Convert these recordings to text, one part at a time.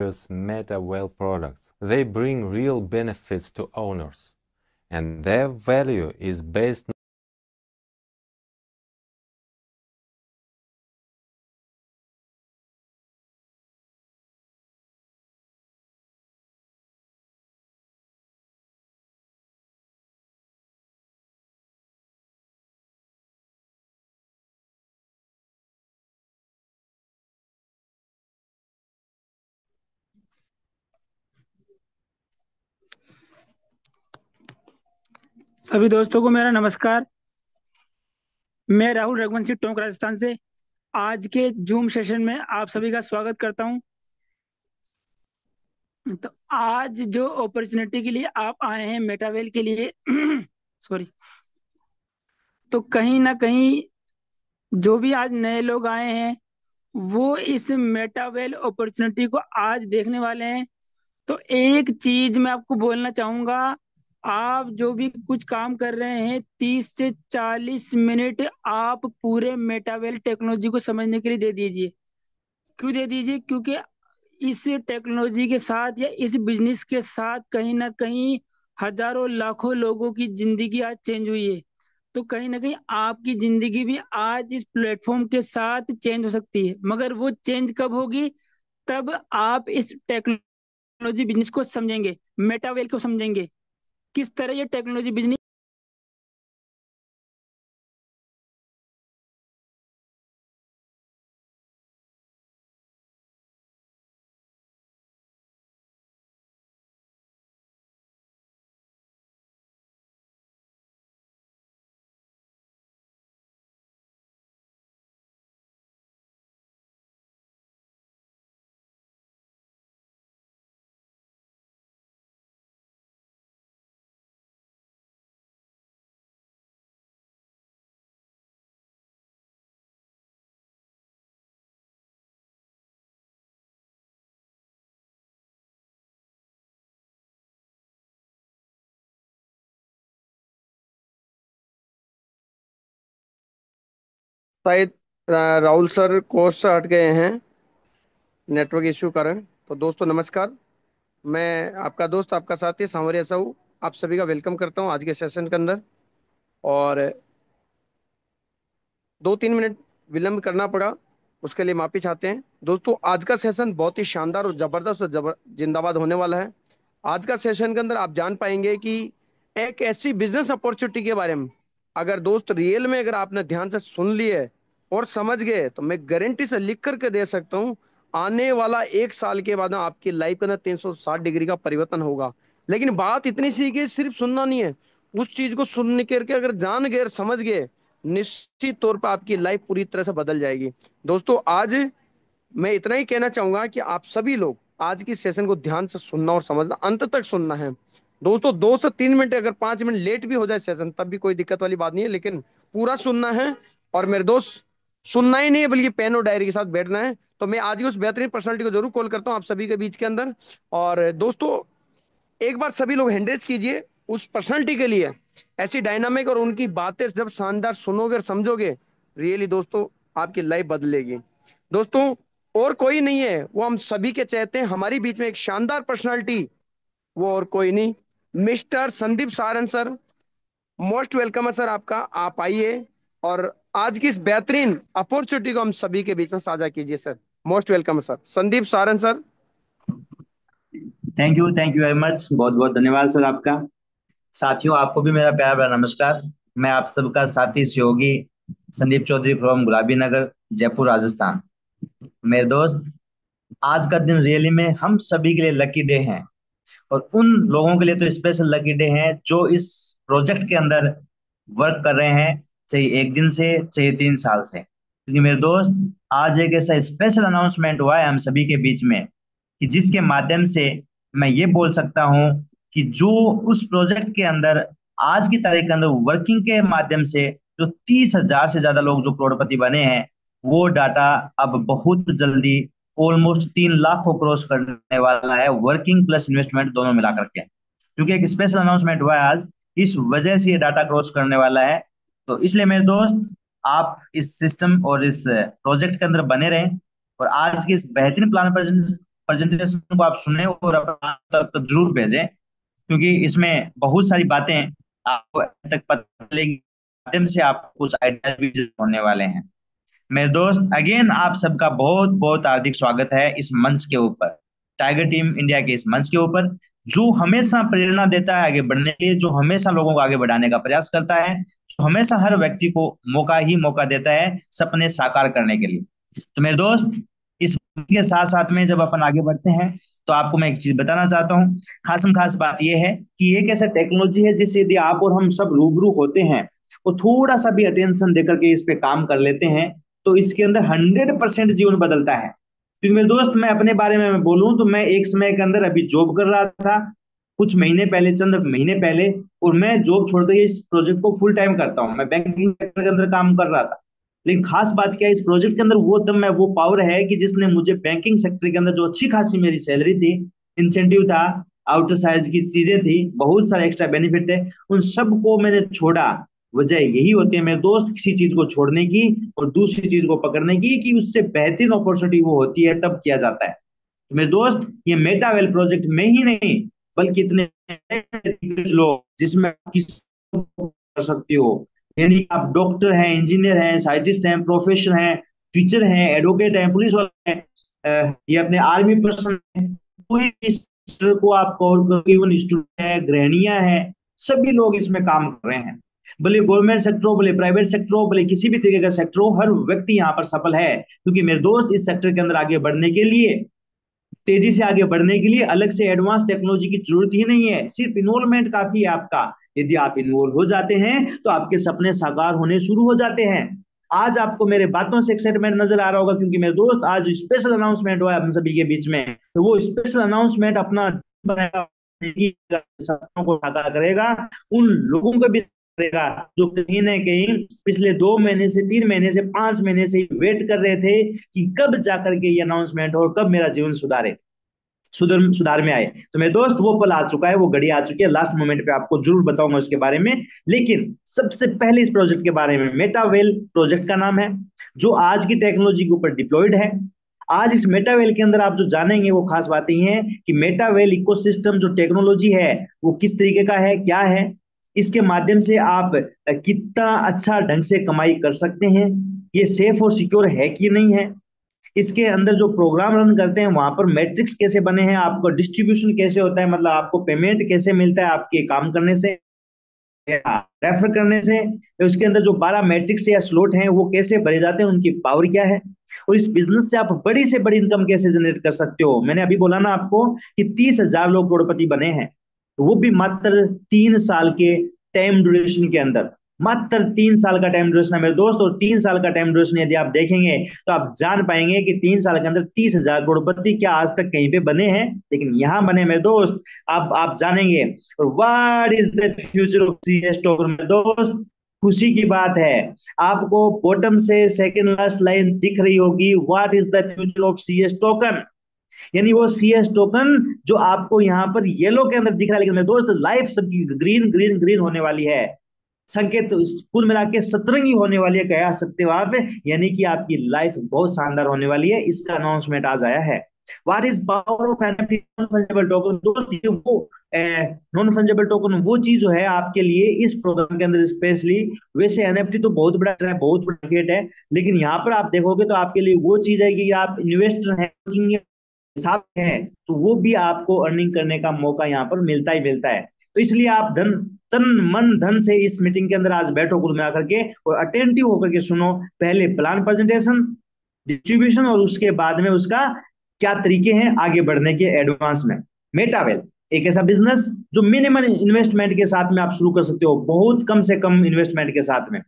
MetaWell products. They bring real benefits to owners, and their value is based सभी दोस्तों को मेरा नमस्कार। मैं राहुल रघुवंशी टोंक राजस्थान से आज के जूम सेशन में आप सभी का स्वागत करता हूं। तो आज जो अपॉर्चुनिटी के लिए आप आए हैं मेटावेल के लिए सॉरी। तो कहीं ना कहीं जो भी आज नए लोग आए हैं वो इस मेटावेल अपॉर्चुनिटी को आज देखने वाले हैं। तो एक चीज मैं आपको बोलना चाहूंगा, आप जो भी कुछ काम कर रहे हैं 30 से 40 मिनट आप पूरे मेटावेल टेक्नोलॉजी को समझने के लिए दे दीजिए। क्यों दे दीजिए? क्योंकि इस टेक्नोलॉजी के साथ या इस बिजनेस के साथ कहीं ना कहीं हजारों लाखों लोगों की जिंदगी आज चेंज हुई है। तो कहीं ना कहीं आपकी जिंदगी भी आज इस प्लेटफॉर्म के साथ चेंज हो सकती है, मगर वो चेंज कब होगी? तब आप इस टेक्नोलॉजी बिजनेस को समझेंगे, मेटावेल को समझेंगे, किस तरह ये टेक्नोलॉजी बिजनेस। शायद राहुल सर कोर्स से हट गए हैं नेटवर्क इश्यू कारण। तो दोस्तों नमस्कार, मैं आपका दोस्त आपका साथी सांवरिया साहू आप सभी का वेलकम करता हूं आज के सेशन के अंदर। और 2-3 मिनट विलंब करना पड़ा, उसके लिए माफी चाहते हैं। दोस्तों आज का सेशन बहुत ही शानदार और जबरदस्त और जिंदाबाद होने वाला है। आज का सेशन के अंदर आप जान पाएंगे कि एक ऐसी बिजनेस अपॉर्चुनिटी के बारे में, अगर दोस्त रियल में अगर आपने ध्यान से सुन लिए और समझ गए तो मैं गारंटी से लिख करके दे सकता हूँ आने वाला 1 साल के बाद ना आपकी लाइफ का ना 360 डिग्री का परिवर्तन होगा। लेकिन बात इतनी सी कि सिर्फ सुनना नहीं है, उस चीज को सुन करके अगर जान गए और समझ गए, निश्चित तौर पर आपकी लाइफ पूरी तरह से बदल जाएगी। दोस्तों आज मैं इतना ही कहना चाहूंगा कि आप सभी लोग आज की सेशन को ध्यान से सुनना और समझना, अंत तक सुनना है। दोस्तों 2 से 3 मिनट, अगर 5 मिनट लेट भी हो जाए सेशन तब भी कोई दिक्कत वाली बात नहीं है, लेकिन पूरा सुनना है। और मेरे दोस्त सुनना ही नहीं है बल्कि पेन और डायरी के साथ बैठना है। तो मैं आज की उस बेहतरीन पर्सनालिटी को जरूर कॉल करता हूँ आप सभी के बीच के अंदर। और दोस्तों एक बार सभी लोग हैंडरेज कीजिए उस पर्सनालिटी के लिए। ऐसी डायनामिक और उनकी बातें जब शानदार सुनोगे और समझोगे, रियली दोस्तों आपकी लाइफ बदलेगी। दोस्तों और कोई नहीं है, वो हम सभी के चाहते हैं हमारी बीच में एक शानदार पर्सनालिटी, वो और कोई नहीं, mister Sandeep Saran sir. Most welcome है सर आपका, आप आइए और आज की इस बेहतरीन अपॉर्चुनिटी को हम सभी के बीच में साझा कीजिए सर। मोस्ट वेलकम है sir Sandeep Saran sir. Thank you very much. बहुत बहुत धन्यवाद सर आपका। साथियों, आपको भी मेरा प्यार भरा नमस्कार। मैं आप सबका साथी सहयोगी संदीप चौधरी फ्रॉम गुलाबी नगर, जयपुर, राजस्थान। मेरे दोस्त, आज का दिन रियली में हम सभी के लिए लकी डे है। और उन लोगों के लिए तो स्पेशल लकी डे है जो इस प्रोजेक्ट के अंदर वर्क कर रहे हैं, चाहे 1 दिन से चाहे 3 साल से। क्योंकि मेरे दोस्त, आज एक ऐसा स्पेशल अनाउंसमेंट हुआ है हम सभी के बीच में कि जिसके माध्यम से मैं ये बोल सकता हूँ कि जो उस प्रोजेक्ट के अंदर आज की तारीख के अंदर वर्किंग के माध्यम से जो 30,000 से ज्यादा लोग जो करोड़पति बने हैं, वो डाटा अब बहुत जल्दी ऑलमोस्ट 3 लाख को क्रॉस करने वाला है, वर्किंग प्लस इन्वेस्टमेंट दोनों मिला करके। क्योंकि एक स्पेशल अनाउंसमेंट हुआ है आज, इस वजह से ये डाटा क्रॉस करने वाला है। तो इसलिए मेरे दोस्त, आप इस सिस्टम और इस प्रोजेक्ट के अंदर बने रहें और आज की इस बेहतरीन प्लान प्रेजेंटेशन को आप सुने और अपना तक जरूर भेजें, क्योंकि इसमें बहुत सारी बातें आपको अभी तक पता चलेगी, माध्यम से आपको कुछ आइडिया भी होने वाले हैं। मेरे दोस्त, अगेन आप सबका बहुत बहुत हार्दिक स्वागत है इस मंच के ऊपर, टाइगर टीम इंडिया के इस मंच के ऊपर, जो हमेशा प्रेरणा देता है आगे बढ़ने के लिए, जो हमेशा लोगों को आगे बढ़ाने का प्रयास करता है, जो हमेशा हर व्यक्ति को मौका ही मौका देता है सपने साकार करने के लिए। तो मेरे दोस्त, इस के साथ साथ में जब अपन आगे बढ़ते हैं तो आपको मैं एक चीज बताना चाहता हूँ। खासम खास बात यह है कि एक ऐसा टेक्नोलॉजी है जिससे यदि आप और हम सब रूबरू होते हैं, वो थोड़ा सा भी अटेंशन देकर के इस पे काम कर लेते हैं, तो इसके अंदर 100% जीवन बदलता है। क्योंकि मेरे दोस्त, मैं अपने बारे में बोलूं तो मैं एक समय के अंदर अभी जॉब कर रहा था, कुछ महीने पहले, चंद महीने पहले, और मैं जॉब छोड़ के इस प्रोजेक्ट को फुल टाइम करता हूं। मैं बैंकिंग सेक्टर के अंदर काम कर रहा था, लेकिन खास बात क्या है, इस प्रोजेक्ट के अंदर वो दम है, वो पावर है कि जिसने मुझे बैंकिंग सेक्टर के अंदर जो अच्छी खासी मेरी सैलरी थी, इंसेंटिव था, आउटर साइज की चीजें थी, बहुत सारे एक्स्ट्रा बेनिफिट है, उन सबको मैंने छोड़ा। वजह यही होती है मेरे दोस्त, किसी चीज को छोड़ने की और दूसरी चीज को पकड़ने की, कि उससे बेहतरीन अपॉर्चुनिटी वो होती है तब किया जाता है। तो मेरे दोस्त, ये मेटावेल प्रोजेक्ट में ही नहीं, बल्कि इतने लोग जिसमें आप किसी को कर सकते हो, यानी आप डॉक्टर हैं, इंजीनियर हैं, साइंटिस्ट हैं, प्रोफेसर हैं, टीचर हैं, एडवोकेट हैं, पुलिस वाले हैं, ये अपने आर्मी पर्सन है, कोई इस को आप कवर करो, इवन स्टूडेंट है, गृहिणियां हैं, सभी लोग इसमें काम कर रहे हैं। भले गवर्नमेंट सेक्टर हो, भले प्राइवेट सेक्टर हो, भले किसी भी तरीके का सेक्टर हो, हर व्यक्ति यहाँ पर सफल है। क्योंकि मेरे दोस्त, इस सेक्टर के अंदर आगे बढ़ने के लिए, तेजी से आगे बढ़ने के लिए अलग से एडवांस टेक्नोलॉजी की जरूरत ही नहीं है, सिर्फ इन्वॉल्वमेंट काफी है आपका। यदि आप इन्वॉल्व हो जाते हैं तो आपके सपने साकार होने शुरू हो जाते हैं। आज आपको मेरे बातों से एक्साइटमेंट नजर आ रहा होगा, क्योंकि मेरे दोस्त आज स्पेशल अनाउंसमेंट हुआ है हम सभी के बीच में। तो वो स्पेशल अनाउंसमेंट अपना सपनों को साकार करेगा, उन लोगों को भी करेगा जो कहीं ना कहीं पिछले 2 महीने से, 3 महीने से, 5 महीने से वेट कर रहे थे कि कब जाकर के ये अनाउंसमेंट हो और कब मेरा जीवन सुधार में आए। तो मेरे दोस्त, वो पल आ चुका है, वो घड़ी आ चुकी है, लास्ट मोमेंट पे आपको जरूर बताऊंगा उसके बारे में। लेकिन सबसे पहले इस प्रोजेक्ट के बारे में, मेटावेल प्रोजेक्ट का नाम है, जो आज की टेक्नोलॉजी के ऊपर डिप्लॉयड है। आज इस मेटावेल के अंदर आप जो जानेंगे वो खास बातें हैं कि मेटावेल इकोसिस्टम जो टेक्नोलॉजी है वो किस तरीके का है, क्या है, इसके माध्यम से आप कितना अच्छा ढंग से कमाई कर सकते हैं, ये सेफ और सिक्योर है कि नहीं है, इसके अंदर जो प्रोग्राम रन करते हैं वहां पर मैट्रिक्स कैसे बने हैं, आपको डिस्ट्रीब्यूशन कैसे होता है, मतलब आपको पेमेंट कैसे मिलता है आपके काम करने से, रेफर करने से, उसके अंदर जो 12 मैट्रिक्स या स्लॉट हैं वो कैसे भरे जाते हैं, उनकी पावर क्या है, और इस बिजनेस से आप बड़ी से बड़ी इनकम कैसे जनरेट कर सकते हो। मैंने अभी बोला ना आपको कि 30,000 लोग करोड़पति बने हैं, वो भी मात्र 3 साल के टाइम ड्यूरेशन के अंदर। मात्र 3 साल का टाइम ड्यूरेशन है मेरे दोस्त, और 3 साल का टाइम ड्यूरेशन यदि आप देखेंगे तो आप जान पाएंगे कि 3 साल के अंदर 30,000 करोड़पति क्या आज तक कहीं पे बने हैं, लेकिन यहां बने मेरे दोस्त। अब आप जानेंगे what is the future of CS token मेरे दोस्त। खुशी की बात है, आपको बॉटम से सेकंड लास्ट लाइन दिख रही होगी, what is the future of CS token, यानी वो सीएस टोकन जो आपको यहाँ पर येलो के अंदर दिख रहा है, लेकिन मेरे दोस्त लाइफ सबकी ग्रीन ग्रीन ग्रीन होने वाली है। संकेत कुल मिला के सतरंगी होने वाली है, कह सकते हो आप, यानी कि आपकी लाइफ बहुत शानदार होने वाली है। इसका अनाउंसमेंट आज आया है। What is power of NFT non fungible token दोस्त, वो नॉन फंजिबल टोकन वो चीज जो है आपके लिए इस प्रोग्राम के अंदर स्पेशली। वैसे एनएफटी तो बहुत बड़ा है, बहुत बड़ा मार्केट है, लेकिन यहाँ पर आप देखोगे तो आपके लिए वो चीज है कि आप इन्वेस्टर हैं, हिसाब है, तो वो भी आपको अर्निंग करने का मौका यहाँ पर मिलता ही मिलता है। तो इसलिए आप तन मन धन से इस मीटिंग के अंदर आज बैठो कुल मिला करके, और अटेंटिव होकर के सुनो, पहले प्लान प्रेजेंटेशन, डिस्ट्रीब्यूशन, और उसके बाद में उसका क्या तरीके हैं आगे बढ़ने के एडवांस में। मेटावेल एक ऐसा बिजनेस जो मिनिमम इन्वेस्टमेंट के साथ में आप शुरू कर सकते हो, बहुत कम से कम इन्वेस्टमेंट के साथ में।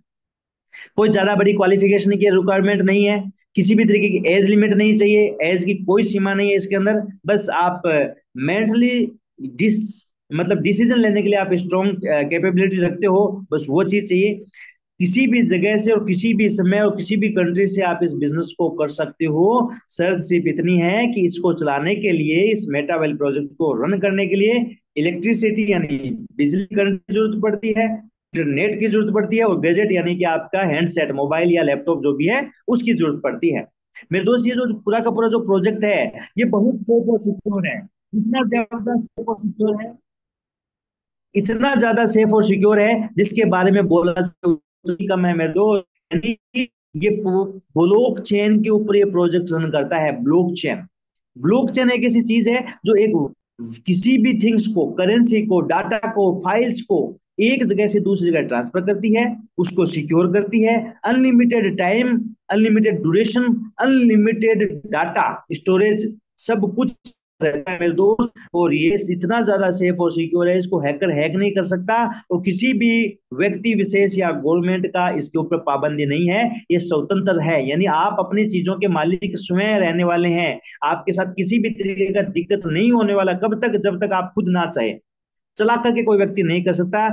कोई ज्यादा बड़ी क्वालिफिकेशन की रिक्वायरमेंट नहीं है, किसी भी तरीके की एज लिमिट नहीं चाहिए, एज की कोई सीमा नहीं है इसके अंदर। बस आप मेंटली मतलब डिसीजन लेने के लिए आप स्ट्रॉन्ग कैपेबिलिटी रखते हो, बस वो चीज चाहिए। किसी भी जगह से और किसी भी समय और किसी भी कंट्री से आप इस बिजनेस को कर सकते हो। शर्त सिर्फ इतनी है कि इसको चलाने के लिए, इस मेटावेल प्रोजेक्ट को रन करने के लिए इलेक्ट्रिसिटी यानी बिजली करंट की जरूरत पड़ती है, इंटरनेट की जरूरत पड़ती है, और गैजेट यानी कि आपका हैंडसेट, मोबाइल या लैपटॉप जो भी है उसकी जरूरत पड़ती है। मेरे दोस्त, ये जो पूरा का पूरा जो प्रोजेक्ट है ये बहुत सेफ और सिक्योर है। इतना ज्यादा सेफ और सिक्योर है, इतना ज्यादा सेफ और सिक्योर है, जिसके बारे में बोला कम है मेरे दोस्त। यानी कि ये ब्लॉक चेन के ऊपर ये प्रोजेक्ट रन करता है। ब्लॉक चेन, ब्लॉक चेन एक ऐसी चीज है जो एक किसी भी थिंग्स को, करेंसी को, डाटा को, फाइल्स को एक जगह से दूसरी जगह ट्रांसफर करती है, उसको सिक्योर करती है। Unlimited time, unlimited duration, unlimited data storage, सब कुछ रहता है मेरे दोस्त। और ये इतना ज्यादा सेफ और सिक्योर है, इसको हैकर हैक नहीं कर सकता। और किसी भी व्यक्ति विशेष या गवर्नमेंट का इसके ऊपर पाबंदी नहीं है, ये स्वतंत्र है। यानी आप अपनी चीजों के मालिक स्वयं रहने वाले हैं। आपके साथ किसी भी तरीके का दिक्कत नहीं होने वाला, कब तक, जब तक आप खुद ना चाहे। चला करके कोई व्यक्ति नहीं कर सकता।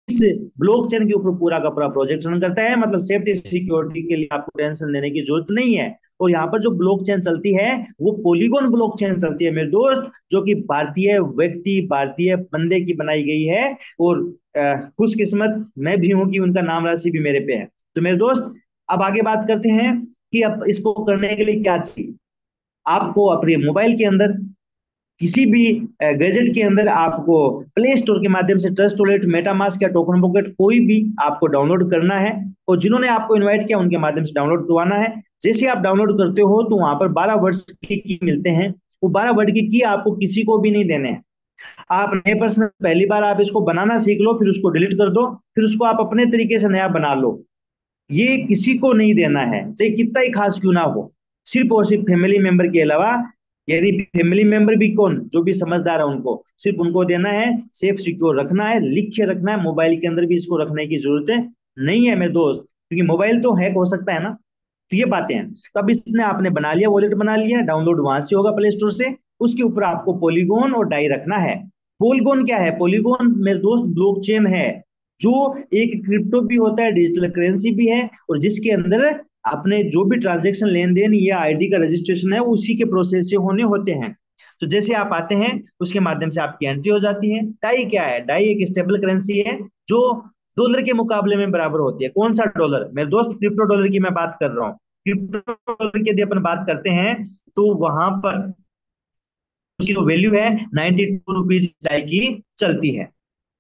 इस ब्लॉकचेन के ऊपर पूरा का पूरा प्रोजेक्ट रन करता है। मतलब सेफ्टी सिक्योरिटी के लिए आपको टेंशन लेने की जरूरत नहीं है। और यहाँ पर जो ब्लॉकचेन चलती है वो पॉलीगॉन ब्लॉकचेन चलती है मेरे दोस्त, जो कि भारतीय व्यक्ति, भारतीय बंदे की बनाई गई है। और खुशकिस्मत मैं भी हूं कि उनका नाम राशि भी मेरे पे है। तो मेरे दोस्त, अब आगे बात करते हैं कि अब इसको करने के लिए क्या चाहिए। आपको अपने मोबाइल के अंदर, किसी भी गैजेट के अंदर आपको प्ले स्टोर के माध्यम से ट्रस्ट वॉलेट, मेटामास्क या टोकन पॉकेट कोई भी आपको डाउनलोड करना है। और जिन्होंने आपको इनवाइट किया उनके माध्यम से डाउनलोड करवाना है। जैसे आप डाउनलोड करते हो तो वहां पर 12 वर्ड्स के की मिलते हैं। वो 12 वर्ड की आपको किसी को भी नहीं देने हैं। आप नए पर्सन, पहली बार आप इसको बनाना सीख लो, फिर उसको डिलीट कर दो, फिर उसको आप अपने तरीके से नया बना लो। ये किसी को नहीं देना है, चाहे कितना ही खास क्यों ना हो। सिर्फ और सिर्फ फैमिली मेंबर के अलावा, यानी फैमिली मेंबर भी कौन, जो भी समझदार है उनको, सिर्फ उनको देना है। सेफ सिक्योर रखना है, लिख के रखना है। मोबाइल के अंदर भी इसको रखने की जरूरत नहीं है मेरे दोस्त, क्योंकि मोबाइल तो हैक हो सकता है ना। तो ये बातें हैं। तो अब इसने आपने बना लिया, वॉलेट बना लिया, डाउनलोड वहां से होगा प्ले स्टोर से। उसके ऊपर आपको पॉलीगॉन और डाई रखना है। पॉलीगॉन क्या है? पॉलीगॉन मेरे दोस्त ब्लॉकचेन है, जो एक क्रिप्टो भी होता है, डिजिटल करेंसी भी है, और जिसके अंदर अपने जो भी ट्रांजेक्शन, लेन देन या आईडी का रजिस्ट्रेशन है, उसी के प्रोसेस से होने होते हैं। तो जैसे आप आते हैं उसके माध्यम से आपकी एंट्री हो जाती है। डाई क्या है? डाई एक स्टेबल करेंसी है जो डॉलर के मुकाबले में बराबर होती है। कौन सा डॉलर मेरे दोस्त? क्रिप्टो डॉलर की मैं बात कर रहा हूँ। क्रिप्टो डॉलर की यदि अपन बात करते हैं तो वहां पर उसकी जो वैल्यू है 92 रुपीज डाई की चलती है।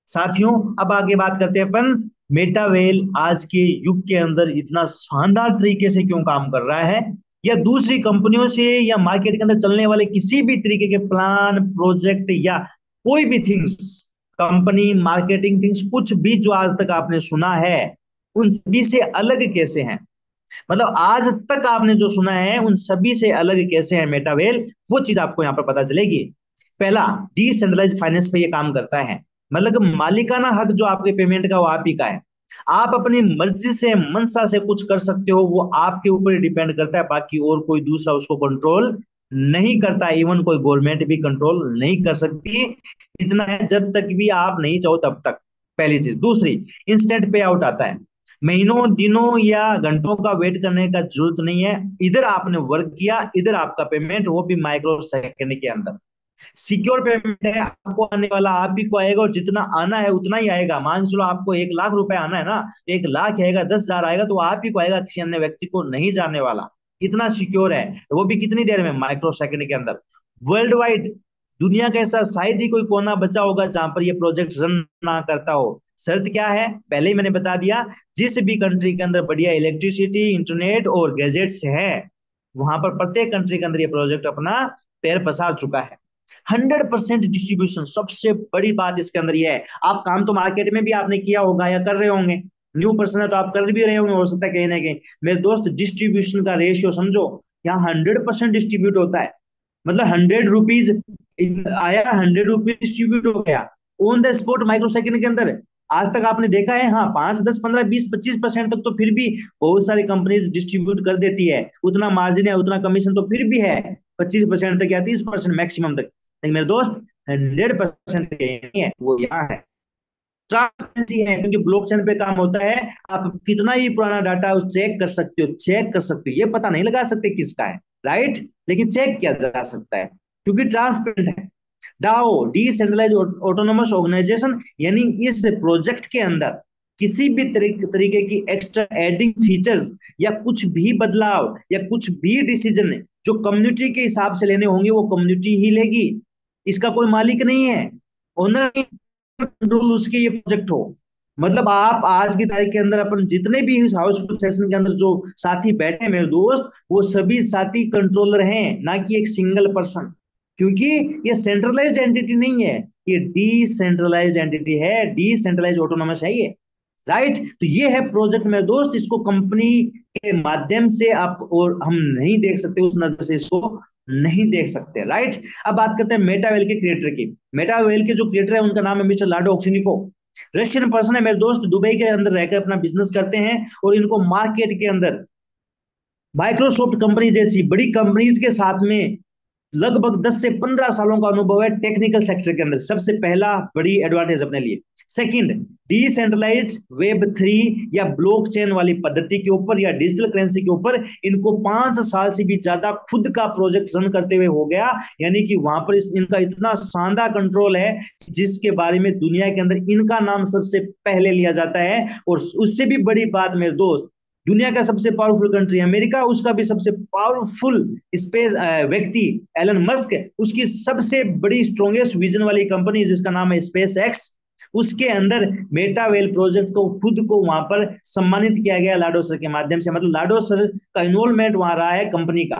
साथियों, अब आगे बात करते हैं अपन, मेटावेल आज के युग के अंदर इतना शानदार तरीके से क्यों काम कर रहा है, या दूसरी कंपनियों से या मार्केट के अंदर चलने वाले किसी भी तरीके के प्लान, प्रोजेक्ट या कोई भी थिंग्स, कंपनी, मार्केटिंग थिंग्स, कुछ भी जो आज तक आपने सुना है उन सभी से अलग कैसे हैं। मतलब आज तक आपने जो सुना है उन सभी से अलग कैसे है मेटावेल, वो चीज आपको यहाँ पर पता चलेगी। पहला, डिसेंट्रलाइज फाइनेंस पे ये काम करता है। मतलब मालिकाना हक जो आपके पेमेंट का वो आप ही का है। आप अपनी मर्जी से, मनसा से कुछ कर सकते हो, वो आपके ऊपर डिपेंड करता है। बाकी और कोई दूसरा उसको कंट्रोल नहीं करता। इवन कोई गवर्नमेंट भी कंट्रोल नहीं कर सकती। इतना है, जब तक भी आप नहीं चाहो तब तक। पहली चीज। दूसरी, इंस्टेंट पे आउट आता है। महीनों, दिनों या घंटों का वेट करने का जरूरत नहीं है। इधर आपने वर्क किया, इधर आपका पेमेंट, वो भी माइक्रो सेकंड के अंदर। सिक्योर पेमेंट है, आपको आने वाला आप ही को आएगा, और जितना आना है उतना ही आएगा। मान चलो आपको 1 लाख रुपए आना है ना, 1 लाख आएगा, 10,000 आएगा तो आप ही को आएगा, किसी अन्य व्यक्ति को नहीं जाने वाला। इतना सिक्योर है। वो भी कितनी देर में? माइक्रो सेकंड के अंदर। वर्ल्ड वाइड, दुनिया का ऐसा शायद ही कोई कोना बचा होगा जहां पर ये प्रोजेक्ट रन ना करता हो। शर्त क्या है? पहले ही मैंने बता दिया, जिस भी कंट्री के अंदर बढ़िया इलेक्ट्रिसिटी, इंटरनेट और गैजेट्स है, वहां पर प्रत्येक कंट्री के अंदर ये प्रोजेक्ट अपना पैर पसार चुका है। 100% डिस्ट्रीब्यूशन, सबसे बड़ी बात इसके अंदर यह है। आप काम तो मार्केट में भी आपने किया होगा या कर रहे होंगे, न्यू पर्सन है तो आप कर भी रहे होंगे, हो सकता है कहीं ना कहीं। मेरे दोस्त, डिस्ट्रीब्यूशन का रेशियो समझो, यहाँ 100% डिस्ट्रीब्यूट होता है। मतलब 100 रुपीज आया, 100 रुपीज डिस्ट्रीब्यूट हो गया on the spot, micro second के अंदर। आज तक आपने देखा है? हाँ, 5, 10, 15, 20, 25% तक तो फिर भी बहुत सारी कंपनीज डिस्ट्रीब्यूट कर देती है। उतना मार्जिन है, उतना कमीशन तो फिर भी है, 25% तक या 30% मैक्सिमम तक। लेकिन मेरे दोस्त, 100% नहीं है, वो यहाँ है। ट्रांसपेरेंसी है, क्योंकि ब्लॉकचेन पे काम होता है। आप कितना ही पुराना डाटा चेक कर सकते हो, चेक कर सकते हो। ये पता नहीं लगा सकते किसका है, राइट, लेकिन चेक किया जा सकता है क्योंकि ट्रांसपेरेंट है। डाओ, डिसेंट्रलाइज ऑटोनोमस ऑर्गेनाइजेशन, यानी इस प्रोजेक्ट के अंदर किसी भी तरीके की एक्स्ट्रा एडिंग फीचर्स या कुछ भी बदलाव या कुछ भी डिसीजन जो कम्युनिटी के हिसाब से लेने होंगे वो कम्युनिटी ही लेगी। इसका कोई मालिक नहीं है, ओनर कंट्रोल उसके ये प्रोजेक्ट हो। मतलब आप आज की तारीख के अंदर अपन जितने भी इस हाउसफुल सेशन के अंदर जो साथी बैठे हैं मेरे दोस्त, वो सभी साथी कंट्रोलर हैं, ना कि एक सिंगल पर्सन। क्योंकि ये सेंट्रलाइज्ड एंटिटी नहीं है, ये डिसेंट्रलाइज्ड एंटिटी है, डिसेंट्रलाइज्ड ऑटोनोमस है ये, राइट। तो ये है प्रोजेक्ट मेरे दोस्त, इसको कंपनी के माध्यम से आप और हम नहीं देख सकते, उस नजर से इसको नहीं देख सकते, राइट। अब बात करते हैं मेटावेल के क्रिएटर की। मेटावेल के जो क्रिएटर है उनका नाम है मिस्टर लाडो ओक्सिनिको। रशियन पर्सन है मेरे दोस्त, दुबई के अंदर रहकर अपना बिजनेस करते हैं और इनको मार्केट के अंदर माइक्रोसॉफ्ट कंपनी जैसी बड़ी कंपनीज के साथ में लगभग 10 से 15 सालों का अनुभव है टेक्निकल सेक्टर के अंदर। सबसे पहला बड़ी एडवांटेज अपने लिए। सेकंड, डिसेंट्रलाइज्ड वेब 3 या ब्लॉकचेन वाली पद्धति के ऊपर या डिजिटल करेंसी के ऊपर इनको 5 साल से भी ज्यादा खुद का प्रोजेक्ट रन करते हुए हो गया। यानी कि वहां पर इनका इतना शानदार कंट्रोल है जिसके बारे में दुनिया के अंदर इनका नाम सबसे पहले लिया जाता है। और उससे भी बड़ी बात मेरे दोस्त, दुनिया का सबसे पावरफुल कंट्री अमेरिका, उसका भी सबसे पावरफुल स्पेस व्यक्ति एलन मस्क, उसकी सबसे बड़ी स्ट्रॉन्गेस्ट विजन वाली कंपनी जिसका नाम है स्पेस एक्स, उसके अंदर मेटावेल प्रोजेक्ट को खुद को वहां पर सम्मानित किया गया लाडो सर के माध्यम से। मतलब लाडो सर का इन्वॉल्वमेंट वहां रहा है कंपनी का,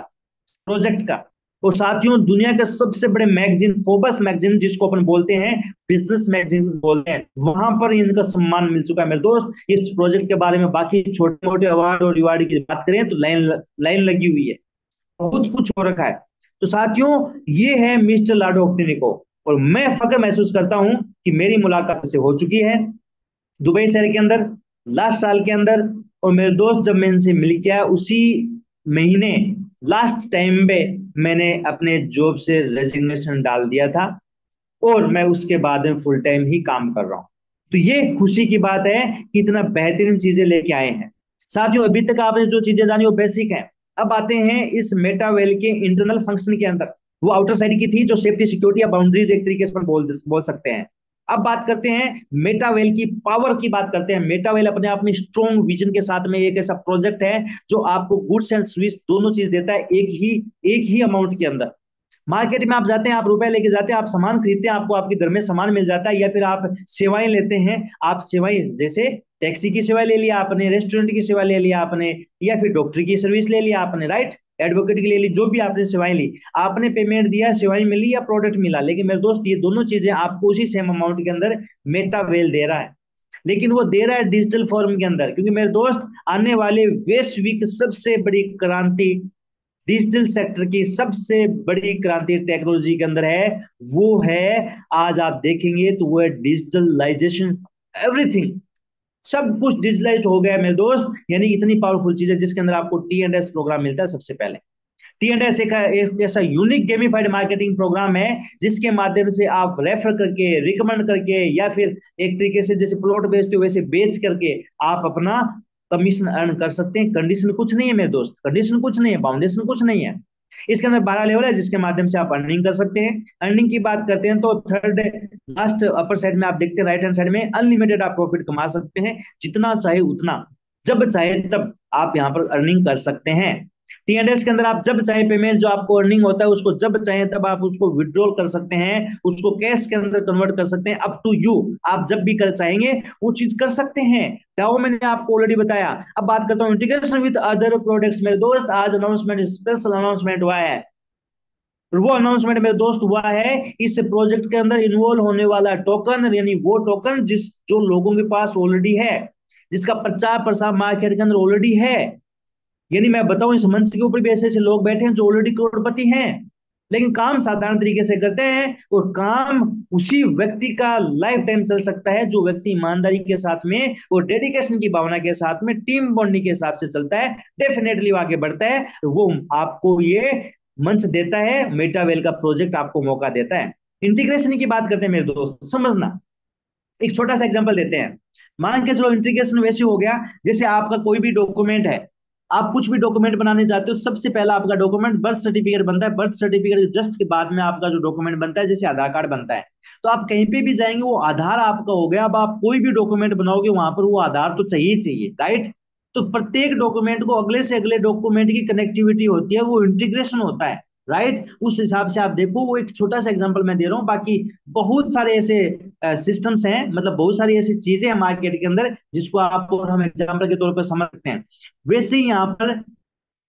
प्रोजेक्ट का। और साथियों, दुनिया के सबसे बड़े मैगजीन फोर्ब्स मैगजीन, जिसको अपन बोलते हैं बिजनेस मैगजीन बोलते हैं, वहां पर इनका सम्मान मिल चुका है मेरे दोस्त। इस प्रोजेक्ट के बारे में बाकी छोटे मोटे अवार्ड और रिवार्ड की बात करें तो लाइन लगी हुई है, बहुत कुछ हो रखा है। तो साथियों, ये है मिस्टर लाडो ओक्टिनिको, और मैं फख्र महसूस करता हूं कि मेरी मुलाकात से हो चुकी है दुबई शहर के अंदर लास्ट साल के अंदर। और मेरे दोस्त, जब मैं इनसे मिल गया उसी महीने लास्ट टाइम पे मैंने अपने जॉब से रेजिग्नेशन डाल दिया था और मैं उसके बाद में फुल टाइम ही काम कर रहा हूं। तो ये खुशी की बात है कि इतना बेहतरीन चीजें लेके आए हैं। साथियों, अभी तक आपने जो चीजें जानी वो बेसिक है। अब आते हैं इस मेटावेल के इंटरनल फंक्शन के अंदर। वो आउटर साइड की थी जो सेफ्टी सिक्योरिटी या बाउंड्रीज एक तरीके से बोल सकते हैं। अब बात करते हैं मेटावेल की पावर की बात करते हैं। मेटावेल अपने आप में स्ट्रॉन्ग विजन के साथ में एक ऐसा प्रोजेक्ट है जो आपको गुड्स एंड सर्विस दोनों चीज देता है एक ही अमाउंट के अंदर। मार्केट में आप जाते हैं, आप रुपए लेके जाते हैं, आप सामान खरीदते हैं, आपको आपके घर में सामान मिल जाता है, या फिर आप सेवाएं लेते हैं। आप सेवाएं जैसे टैक्सी की सेवा ले लिया आपने, रेस्टोरेंट की सेवा ले लिया आपने, या फिर डॉक्टर की सर्विस ले लिया आपने, राइट, एडवोकेट की ले ली, जो भी आपने सेवाएं ली, आपने पेमेंट दिया, सेवाएं मिली या प्रोडक्ट मिला। लेकिन मेरे दोस्त, ये दोनों चीजें आपको उसी सेम अमाउंट के अंदर मेटावेल दे रहा है, लेकिन वो दे रहा है डिजिटल फॉर्म के अंदर। क्योंकि मेरे दोस्त, आने वाले वैश्विक सबसे बड़ी क्रांति डिजिटल सेक्टर की सबसे बड़ी क्रांति टेक्नोलॉजी के अंदर है, वो है, आज आप देखेंगे तो वो है डिजिटलाइजेशन। एवरीथिंग, सब कुछ डिजिटलाइज हो गया है मेरे दोस्त। यानी इतनी पावरफुल चीज है जिसके अंदर आपको T&S प्रोग्राम मिलता है। सबसे पहले T&S एक ऐसा यूनिक गेमिफाइड मार्केटिंग प्रोग्राम है जिसके माध्यम से आप रेफर करके, रिकमेंड करके, या फिर एक तरीके से जैसे प्लॉट बेचते हो वैसे बेच करके आप अपना कमीशन अर्न कर सकते हैं। कंडीशन कुछ नहीं है मेरे दोस्त, कंडीशन कुछ नहीं है, बाउंडेशन कुछ नहीं है। इसके अंदर 12 लेवल है जिसके माध्यम से आप अर्निंग कर सकते हैं। अर्निंग की बात करते हैं तो थर्ड लास्ट अपर साइड में आप देखते हैं, राइट हैंड साइड में अनलिमिटेड आप प्रॉफिट कमा सकते हैं, जितना चाहे उतना, जब चाहे तब आप यहाँ पर अर्निंग कर सकते हैं। T&S के अंदर आप जब चाहे पेमेंट जो आपको अर्निंग होता है उसको जब चाहे तब आप उसको विड्रॉल कर सकते हैं, उसको कैश के अंदर कन्वर्ट कर सकते हैं, अप टू यू। आप जब भी कर चाहेंगे वो चीज कर सकते हैं। डाओ मैंने आपको ऑलरेडी बताया। अब बात करता हूँ इंटीग्रेशन विद अदर प्रोडक्ट्स। मेरे दोस्त, आज अनाउंसमेंट, स्पेशल अनाउंसमेंट हुआ है। वो अनाउंसमेंट मेरे दोस्त हुआ है इस प्रोजेक्ट के अंदर इन्वॉल्व होने वाला टोकन, यानी वो टोकन जो लोगों के पास ऑलरेडी है, जिसका प्रचार प्रसार मार्केट के अंदर ऑलरेडी है। यानी मैं बताऊं, इस मंच के ऊपर भी ऐसे ऐसे लोग बैठे हैं जो ऑलरेडी करोड़पति हैं, लेकिन काम साधारण तरीके से करते हैं, और काम उसी व्यक्ति का लाइफ टाइम चल सकता है जो व्यक्ति ईमानदारी के साथ में और डेडिकेशन की भावना के साथ में, टीम बॉन्डिंग के हिसाब से चलता है, डेफिनेटली आगे बढ़ता है। वो आपको ये मंच देता है, मेटावेल का प्रोजेक्ट आपको मौका देता है। इंटीग्रेशन की बात करते हैं मेरे दोस्त, समझना, एक छोटा सा एग्जांपल देते हैं। मान के चलो इंटीग्रेशन वैसे हो गया जैसे आपका कोई भी डॉक्यूमेंट है, आप कुछ भी डॉक्यूमेंट बनाने जाते हो, सबसे पहला आपका डॉक्यूमेंट बर्थ सर्टिफिकेट बनता है। बर्थ सर्टिफिकेट जस्ट के बाद में आपका जो डॉक्यूमेंट बनता है, जैसे आधार कार्ड बनता है, तो आप कहीं पे भी जाएंगे वो आधार आपका हो गया। अब आप कोई भी डॉक्यूमेंट बनाओगे वहां पर वो आधार तो चाहिए ही चाहिए, राइट। तो प्रत्येक डॉक्यूमेंट को अगले से अगले डॉक्यूमेंट की कनेक्टिविटी होती है, वो इंटीग्रेशन होता है, राइट। उस हिसाब से आप देखो, वो एक छोटा सा एग्जांपल मैं दे रहा हूँ, बाकी बहुत सारे ऐसे सिस्टम्स हैं, मतलब बहुत सारी ऐसी चीजें हैं मार्केट के अंदर जिसको आप और हम एग्जांपल के तौर पर समझ सकते हैं। वैसे ही यहाँ पर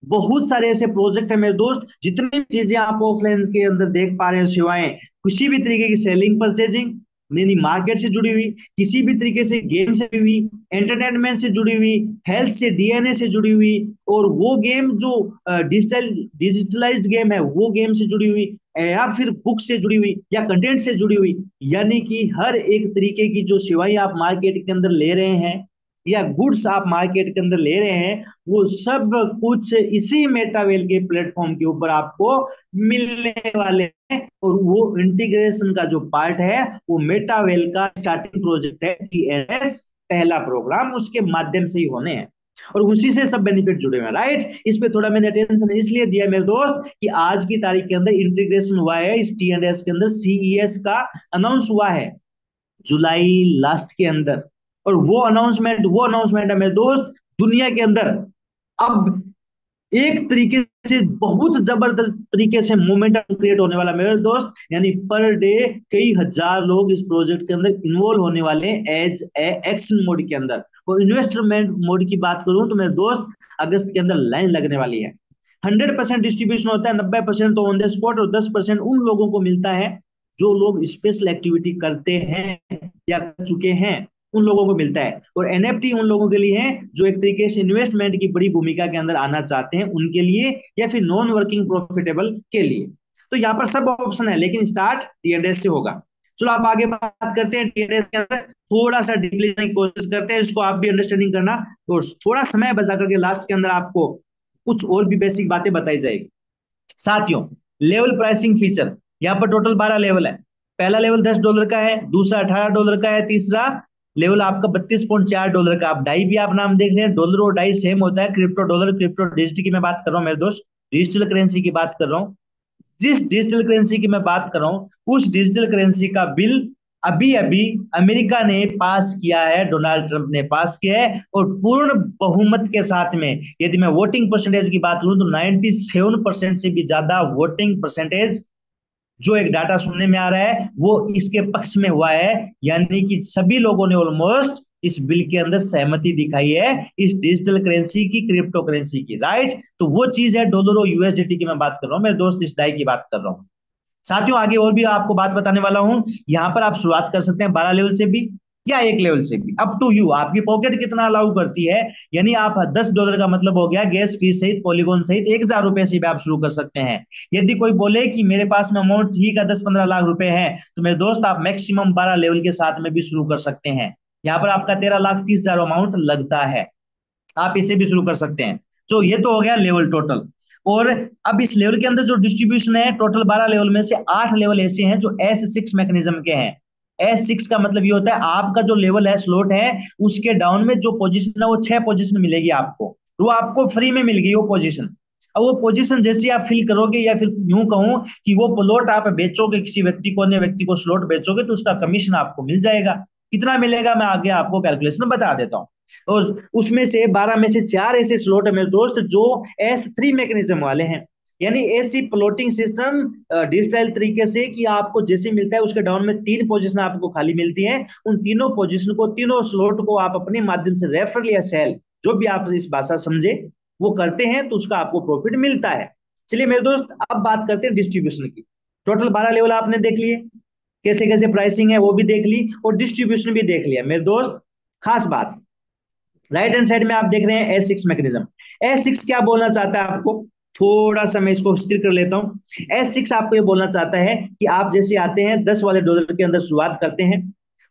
बहुत सारे ऐसे प्रोजेक्ट है मेरे दोस्त, जितनी भी चीजें आप ऑफलाइन के अंदर देख पा रहे हो, सेवाएं किसी भी तरीके की सेलिंग परचेजिंग यानी मार्केट से जुड़ी हुई, किसी भी तरीके से गेम से जुड़ी हुई, एंटरटेनमेंट से जुड़ी हुई, हेल्थ से डीएनए से जुड़ी हुई, और वो गेम जो डिजिटलाइज्ड गेम है वो गेम से जुड़ी हुई, या फिर बुक से जुड़ी हुई या कंटेंट से जुड़ी हुई, यानी कि हर एक तरीके की जो सेवाएं आप मार्केट के अंदर ले रहे हैं या गुड्स आप मार्केट के अंदर ले रहे हैं, वो सब कुछ इसी मेटावेल के प्लेटफॉर्म के ऊपर आपको मिलने वाले हैं। और वो इंटीग्रेशन का जो पार्ट है वो मेटावेल का स्टार्टिंग प्रोजेक्ट है, टीएनएस पहला प्रोग्राम उसके माध्यम से ही होने हैं, और उसी से सब बेनिफिट जुड़े हुए हैं, राइट। इस पे थोड़ा मैंने अटेंशन इसलिए दिया मेरे दोस्त कि आज की तारीख के अंदर इंटीग्रेशन हुआ है इस टीएनएस के अंदर, सीईएस का अनाउंस हुआ है जुलाई लास्ट के अंदर, और वो अनाउंसमेंट है मेरे दोस्त दुनिया के अंदर अब एक तरीके से बहुत जबरदस्त तरीके से मोमेंटम क्रिएट होने वाला मेरे दोस्त, यानी पर डे कई हजार लोग इस प्रोजेक्ट के अंदर इन्वॉल्व होने वाले हैं एज ए एक्शन मोड के अंदर। और इन्वेस्टमेंट मोड की बात करूं तो मेरे दोस्त अगस्त के अंदर लाइन लगने वाली है। 100% डिस्ट्रीब्यूशन होता है, 90% तो ऑन द स्पॉट और 10% उन लोगों को मिलता है जो लोग स्पेशल एक्टिविटी करते हैं या कर चुके हैं, उन लोगों को मिलता है। और एनएफटी उन लोगों के लिए है जो एक तरीके से इन्वेस्टमेंट की बड़ी भूमिका के अंदर आना चाहते हैं उनके लिए, या फिर नॉन वर्किंग प्रॉफिटेबल के लिए। तो यहाँ पर सब ऑप्शन है, लेकिन स्टार्ट टीएनएस से होगा। चलो आप आगे बात करते हैं टीएनएस के अंदर, थोड़ा सा डीपली जाने की कोशिश करते हैं, इसको आप भी अंडरस्टैंडिंग करना, और थोड़ा समय बचा करके लास्ट के अंदर आपको कुछ और भी बेसिक बातें बताई जाएगी। साथियों, लेवल प्राइसिंग फीचर, यहाँ पर टोटल 12 लेवल है। पहला लेवल $10 का है, दूसरा $18 का है, तीसरा लेवल आपका $32.4 का। आप डाई भी आप नाम देख रहे हैं, डॉलर और डाई सेम होता है, क्रिप्टो डॉलर क्रिप्टो डिजिटल की मैं बात कर रहा हूँ मेरे दोस्त, डिजिटल करेंसी की बात कर रहा हूँ। जिस डिजिटल करेंसी की मैं बात कर रहा हूं उस डिजिटल करेंसी का बिल अभी अभी अमेरिका ने पास किया है, डोनाल्ड ट्रंप ने पास किया है, और पूर्ण बहुमत के साथ में। यदि मैं वोटिंग परसेंटेज की बात करूं तो 97% से भी ज्यादा वोटिंग परसेंटेज जो एक डाटा सुनने में आ रहा है वो इसके पक्ष में हुआ है, यानी कि सभी लोगों ने ऑलमोस्ट इस बिल के अंदर सहमति दिखाई है इस डिजिटल करेंसी की, क्रिप्टो करेंसी की, राइट। तो वो चीज है डॉलर और यूएसडीटी की मैं बात कर रहा हूं मेरे दोस्त, इस डाई की बात कर रहा हूं। साथियों, आगे और भी आपको बात बताने वाला हूं। यहां पर आप शुरुआत कर सकते हैं 12 लेवल से भी या 1 लेवल से भी, अप टू यू, आपकी पॉकेट कितना अलाउ करती है। यानी आप $10 का मतलब हो गया गैस फीस सहित पॉलीगॉन सहित 1000 रुपए से भी आप शुरू कर सकते हैं। यदि कोई बोले कि मेरे पास में अमाउंट ही का 10-15 लाख रुपए है, तो मेरे दोस्त आप मैक्सिमम 12 लेवल के साथ में भी शुरू कर सकते हैं। यहाँ पर आपका 13,30,000 अमाउंट लगता है, आप इसे भी शुरू कर सकते हैं। तो ये तो हो गया लेवल टोटल। और अब इस लेवल के अंदर जो डिस्ट्रीब्यूशन है, टोटल 12 लेवल में से 8 लेवल ऐसे हैं जो S6 मैकेनिज्म के हैं। S6 का मतलब ये होता है आपका जो लेवल है, स्लॉट है, उसके डाउन में जो पोजीशन है वो 6 पोजीशन मिलेगी आपको, वो आपको फ्री में मिल गई वो पोजीशन। अब वो पोजीशन जैसे आप फिल करोगे, या फिर यूं कहूं कि वो प्लॉट आप बेचोगे किसी व्यक्ति को, अन्य व्यक्ति को स्लॉट बेचोगे, तो उसका कमीशन आपको मिल जाएगा। कितना मिलेगा मैं आगे आपको कैलकुलेशन बता देता हूं। और उसमें से 12 में से 4 ऐसे स्लॉट है मेरे दोस्त जो S3 मैकेनिज्म वाले हैं, यानी ऐसी प्लॉटिंग सिस्टम डिजिटल तरीके से कि आपको जैसे मिलता है उसके डाउन में 3 पोजीशन आपको खाली मिलती है। उन तीनों पोजीशन को, तीनों स्लॉट को आप अपने माध्यम से रेफरल या सेल, जो भी आप इस भाषा समझे, वो करते हैं तो उसका आपको प्रॉफिट मिलता है। चलिए मेरे दोस्त, अब बात करते हैं डिस्ट्रीब्यूशन की। टोटल 12 लेवल आपने देख लिए, कैसे कैसे प्राइसिंग है वो भी देख ली, और डिस्ट्रीब्यूशन भी देख लिया मेरे दोस्त। खास बात, राइट हैंड साइड में आप देख रहे हैं S6 मैकेनिज्म। S6 क्या बोलना चाहता है आपको, थोड़ा सा मैं इसको स्थिर कर लेता हूं। S6 आपको ये बोलना चाहता है कि आप जैसे आते हैं $10 वाले के अंदर शुरुआत करते हैं,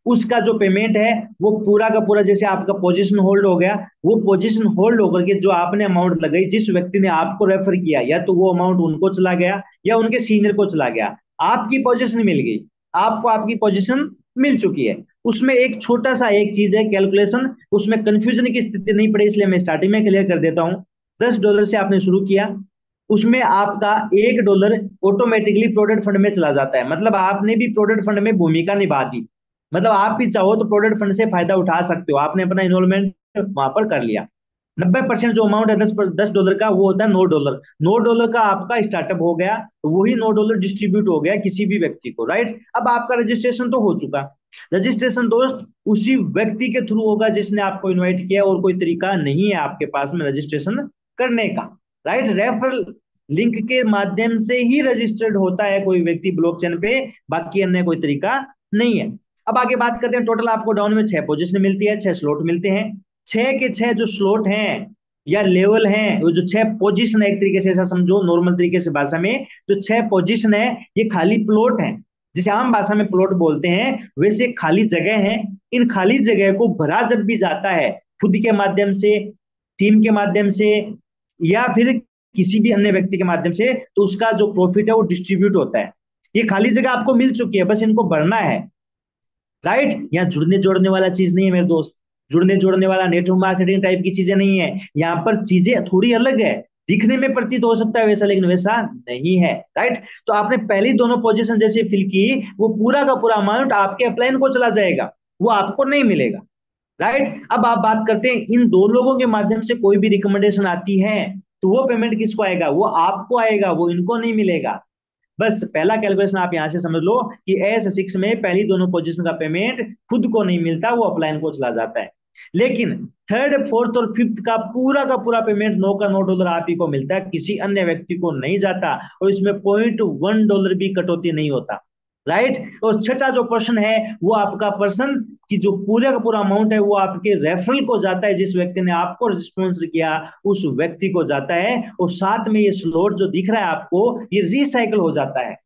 उसका जो पेमेंट है वो पूरा का पूरा, जैसे आपका पोजीशन होल्ड हो गया, वो पोजीशन होल्ड होकर के जो आपने अमाउंट लगाई, जिस व्यक्ति ने आपको रेफर किया, या तो वो अमाउंट उनको चला गया या उनके सीनियर को चला गया, आपकी पोजीशन मिल गई, आपको आपकी पोजीशन मिल चुकी है। उसमें एक छोटा सा एक चीज है कैलकुलेशन, उसमें कंफ्यूजन की स्थिति नहीं पड़े, इसलिए मैं स्टार्टिंग में क्लियर कर देता हूं। $10 से आपने शुरू किया, उसमें आपका $1 ऑटोमेटिकली प्रोविडेंट फंड में चला जाता है। मतलब आपने भी प्रोविडेंट फंड में भूमिका निभा दी। मतलब आप भी चाहो तो प्रोविडेंट फंड से फायदा उठा सकते हो, आपने अपना इन्वॉल्वमेंट वहां पर कर लिया। 90% जो अमाउंट है $10 का, वो होता है $9। $9 का आपका स्टार्टअप हो गया, तो वही $9 डिस्ट्रीब्यूट हो गया किसी भी व्यक्ति को, राइट। अब आपका रजिस्ट्रेशन तो हो चुका। रजिस्ट्रेशन दोस्त उसी व्यक्ति के थ्रू होगा जिसने आपको इन्वाइट किया, और कोई तरीका नहीं है आपके पास में रजिस्ट्रेशन करने का, राइट। रेफरल लिंक के माध्यम से ही रजिस्टर्ड होता है कोई व्यक्ति ब्लॉकचेन पे, बाकी अन्य कोई तरीका नहीं है। अब आगे बात करते हैं। टोटल आपको डाउन में 6 पोजीशन मिलती है, 6 स्लॉट मिलते हैं। 6 के 6 जो स्लॉट हैं या लेवल हैं, वो जो 6 पोजीशन है, एक तरीके से ऐसा समझो नॉर्मल तरीके से भाषा में, जो 6 पोजीशन है ये खाली प्लॉट है। जिसे आम भाषा में प्लॉट बोलते हैं, वैसे खाली जगह है। इन खाली जगह को भरा जब भी जाता है, खुद के माध्यम से, टीम के माध्यम से, या फिर किसी भी अन्य व्यक्ति के माध्यम से, तो उसका जो प्रॉफिट है वो डिस्ट्रीब्यूट होता है। ये खाली जगह आपको मिल चुकी है, बस इनको भरना है, राइट। यहाँ जुड़ने जोड़ने वाला चीज नहीं है मेरे दोस्त, जुड़ने जोड़ने वाला नेटवर्क मार्केटिंग टाइप की चीजें नहीं है। यहाँ पर चीजें थोड़ी अलग है, दिखने में प्रतीत हो सकता है वैसा, लेकिन वैसा नहीं है, राइट। तो आपने पहली दोनों पोजीशन जैसे फिल की, वो पूरा का पूरा अमाउंट आपके अपलाइन को चला जाएगा, वो आपको नहीं मिलेगा, राइट। अब आप बात करते हैं, इन दो लोगों के माध्यम से कोई भी रिकमेंडेशन आती है तो वो पेमेंट किसको आएगा? वो आपको आएगा, वो इनको नहीं मिलेगा। बस पहला कैलकुलेशन आप यहां से समझ लो कि S6 में पहली दोनों पोजीशन का पेमेंट खुद को नहीं मिलता, वो अपलाइन को चला जाता है। लेकिन थर्ड, फोर्थ और फिफ्थ का पूरा पेमेंट $9 का $9 आप ही को मिलता है, किसी अन्य व्यक्ति को नहीं जाता, और इसमें $0.1 भी कटौती नहीं होता, राइट। और छठा जो पर्सन है, वो आपका पर्सन की जो पूरा का पूरा अमाउंट है, वो आपके रेफरल को जाता है, जिस व्यक्ति ने आपको स्पॉन्सर किया उस व्यक्ति को जाता है। और साथ में ये स्लॉट जो दिख रहा है आपको, ये रिसाइकल हो जाता है।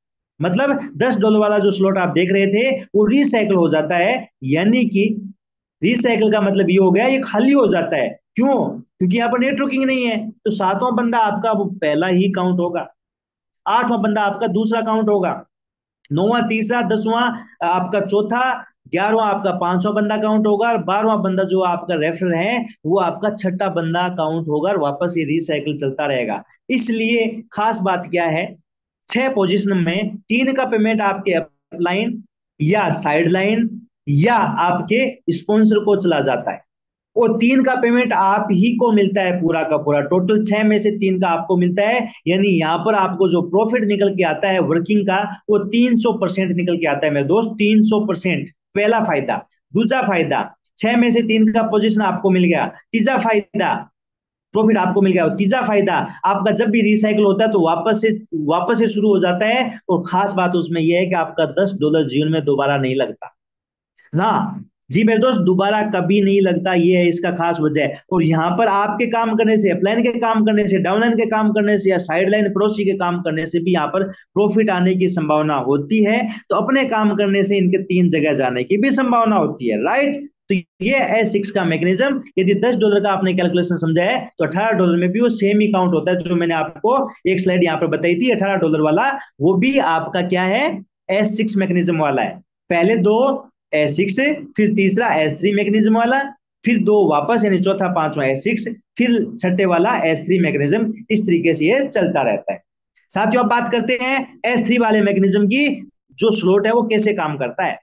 मतलब $10 वाला जो स्लॉट आप देख रहे थे, वो रिसाइकल हो जाता है। यानी कि रिसाइकल का मतलब ये हो गया, ये खाली हो जाता है। क्यों? क्योंकि यहाँ पर नेटवर्किंग नहीं है। तो 7वां बंदा आपका वो पहला ही काउंट होगा, 8वां बंदा आपका दूसरा काउंट होगा, 9वां तीसरा, 10वां आपका चौथा, 11वां आपका 5वां बंदा काउंट होगा, और 12वां बंदा जो आपका रेफरल है, वो आपका छठा बंदा काउंट होगा, और वापस ये रिसाइकिल चलता रहेगा। इसलिए खास बात क्या है, 6 पोजीशन में 3 का पेमेंट आपके अपलाइन या साइड लाइन या आपके स्पॉन्सर को चला जाता है, और 3 का पेमेंट आप ही को मिलता है पूरा का पूरा। टोटल 6 में से 3 का आपको मिलता है। यानी यहां पर आपको जो प्रॉफिट निकल के आता है वर्किंग का, वो 300% निकल के आता है मेरे दोस्त, 300%। पहला फायदा। दूसरा फायदा, 6 में से 3 का पोजीशन आपको मिल गया। तीसरा फायदा, प्रॉफिट आपको मिल गया। और तीसरा फायदा, आपका जब भी रिसाइकल होता है तो वापस से शुरू हो जाता है। और खास बात उसमें यह है कि आपका $10 जीवन में दोबारा नहीं लगता ना जी मेरे दोस्त, दोबारा कभी नहीं लगता। ये है इसका खास वजह। और यहाँ पर आपके काम करने से, अपलाइन के काम करने से, डाउनलाइन के काम करने से, या साइड लाइन पड़ोसी के काम करने से भी यहाँ पर प्रॉफिट आने की संभावना होती है। तो अपने काम करने से इनके 3 जगह जाने की भी संभावना होती है, राइट। तो ये है S6 का मैकेनिज्म। यदि $10 का आपने कैलकुलेशन समझा है, तो $18 में भी वो सेम ही काउंट होता है, जो मैंने आपको एक स्लाइड यहाँ पर बताई थी $18 वाला, वो भी आपका क्या है, S6 मैकेनिज्म वाला है। पहले 2 S6, फिर तीसरा S3 मैकेनिज्म वाला, फिर 2 वापस, यानी चौथा 5वां S6, फिर छठे वाला S3 मैकेनिज्म। इस तरीके से ये चलता रहता है। साथियों, अब बात करते हैं S3 वाले मैकेनिज्म की। जो स्लॉट है वो कैसे काम करता है।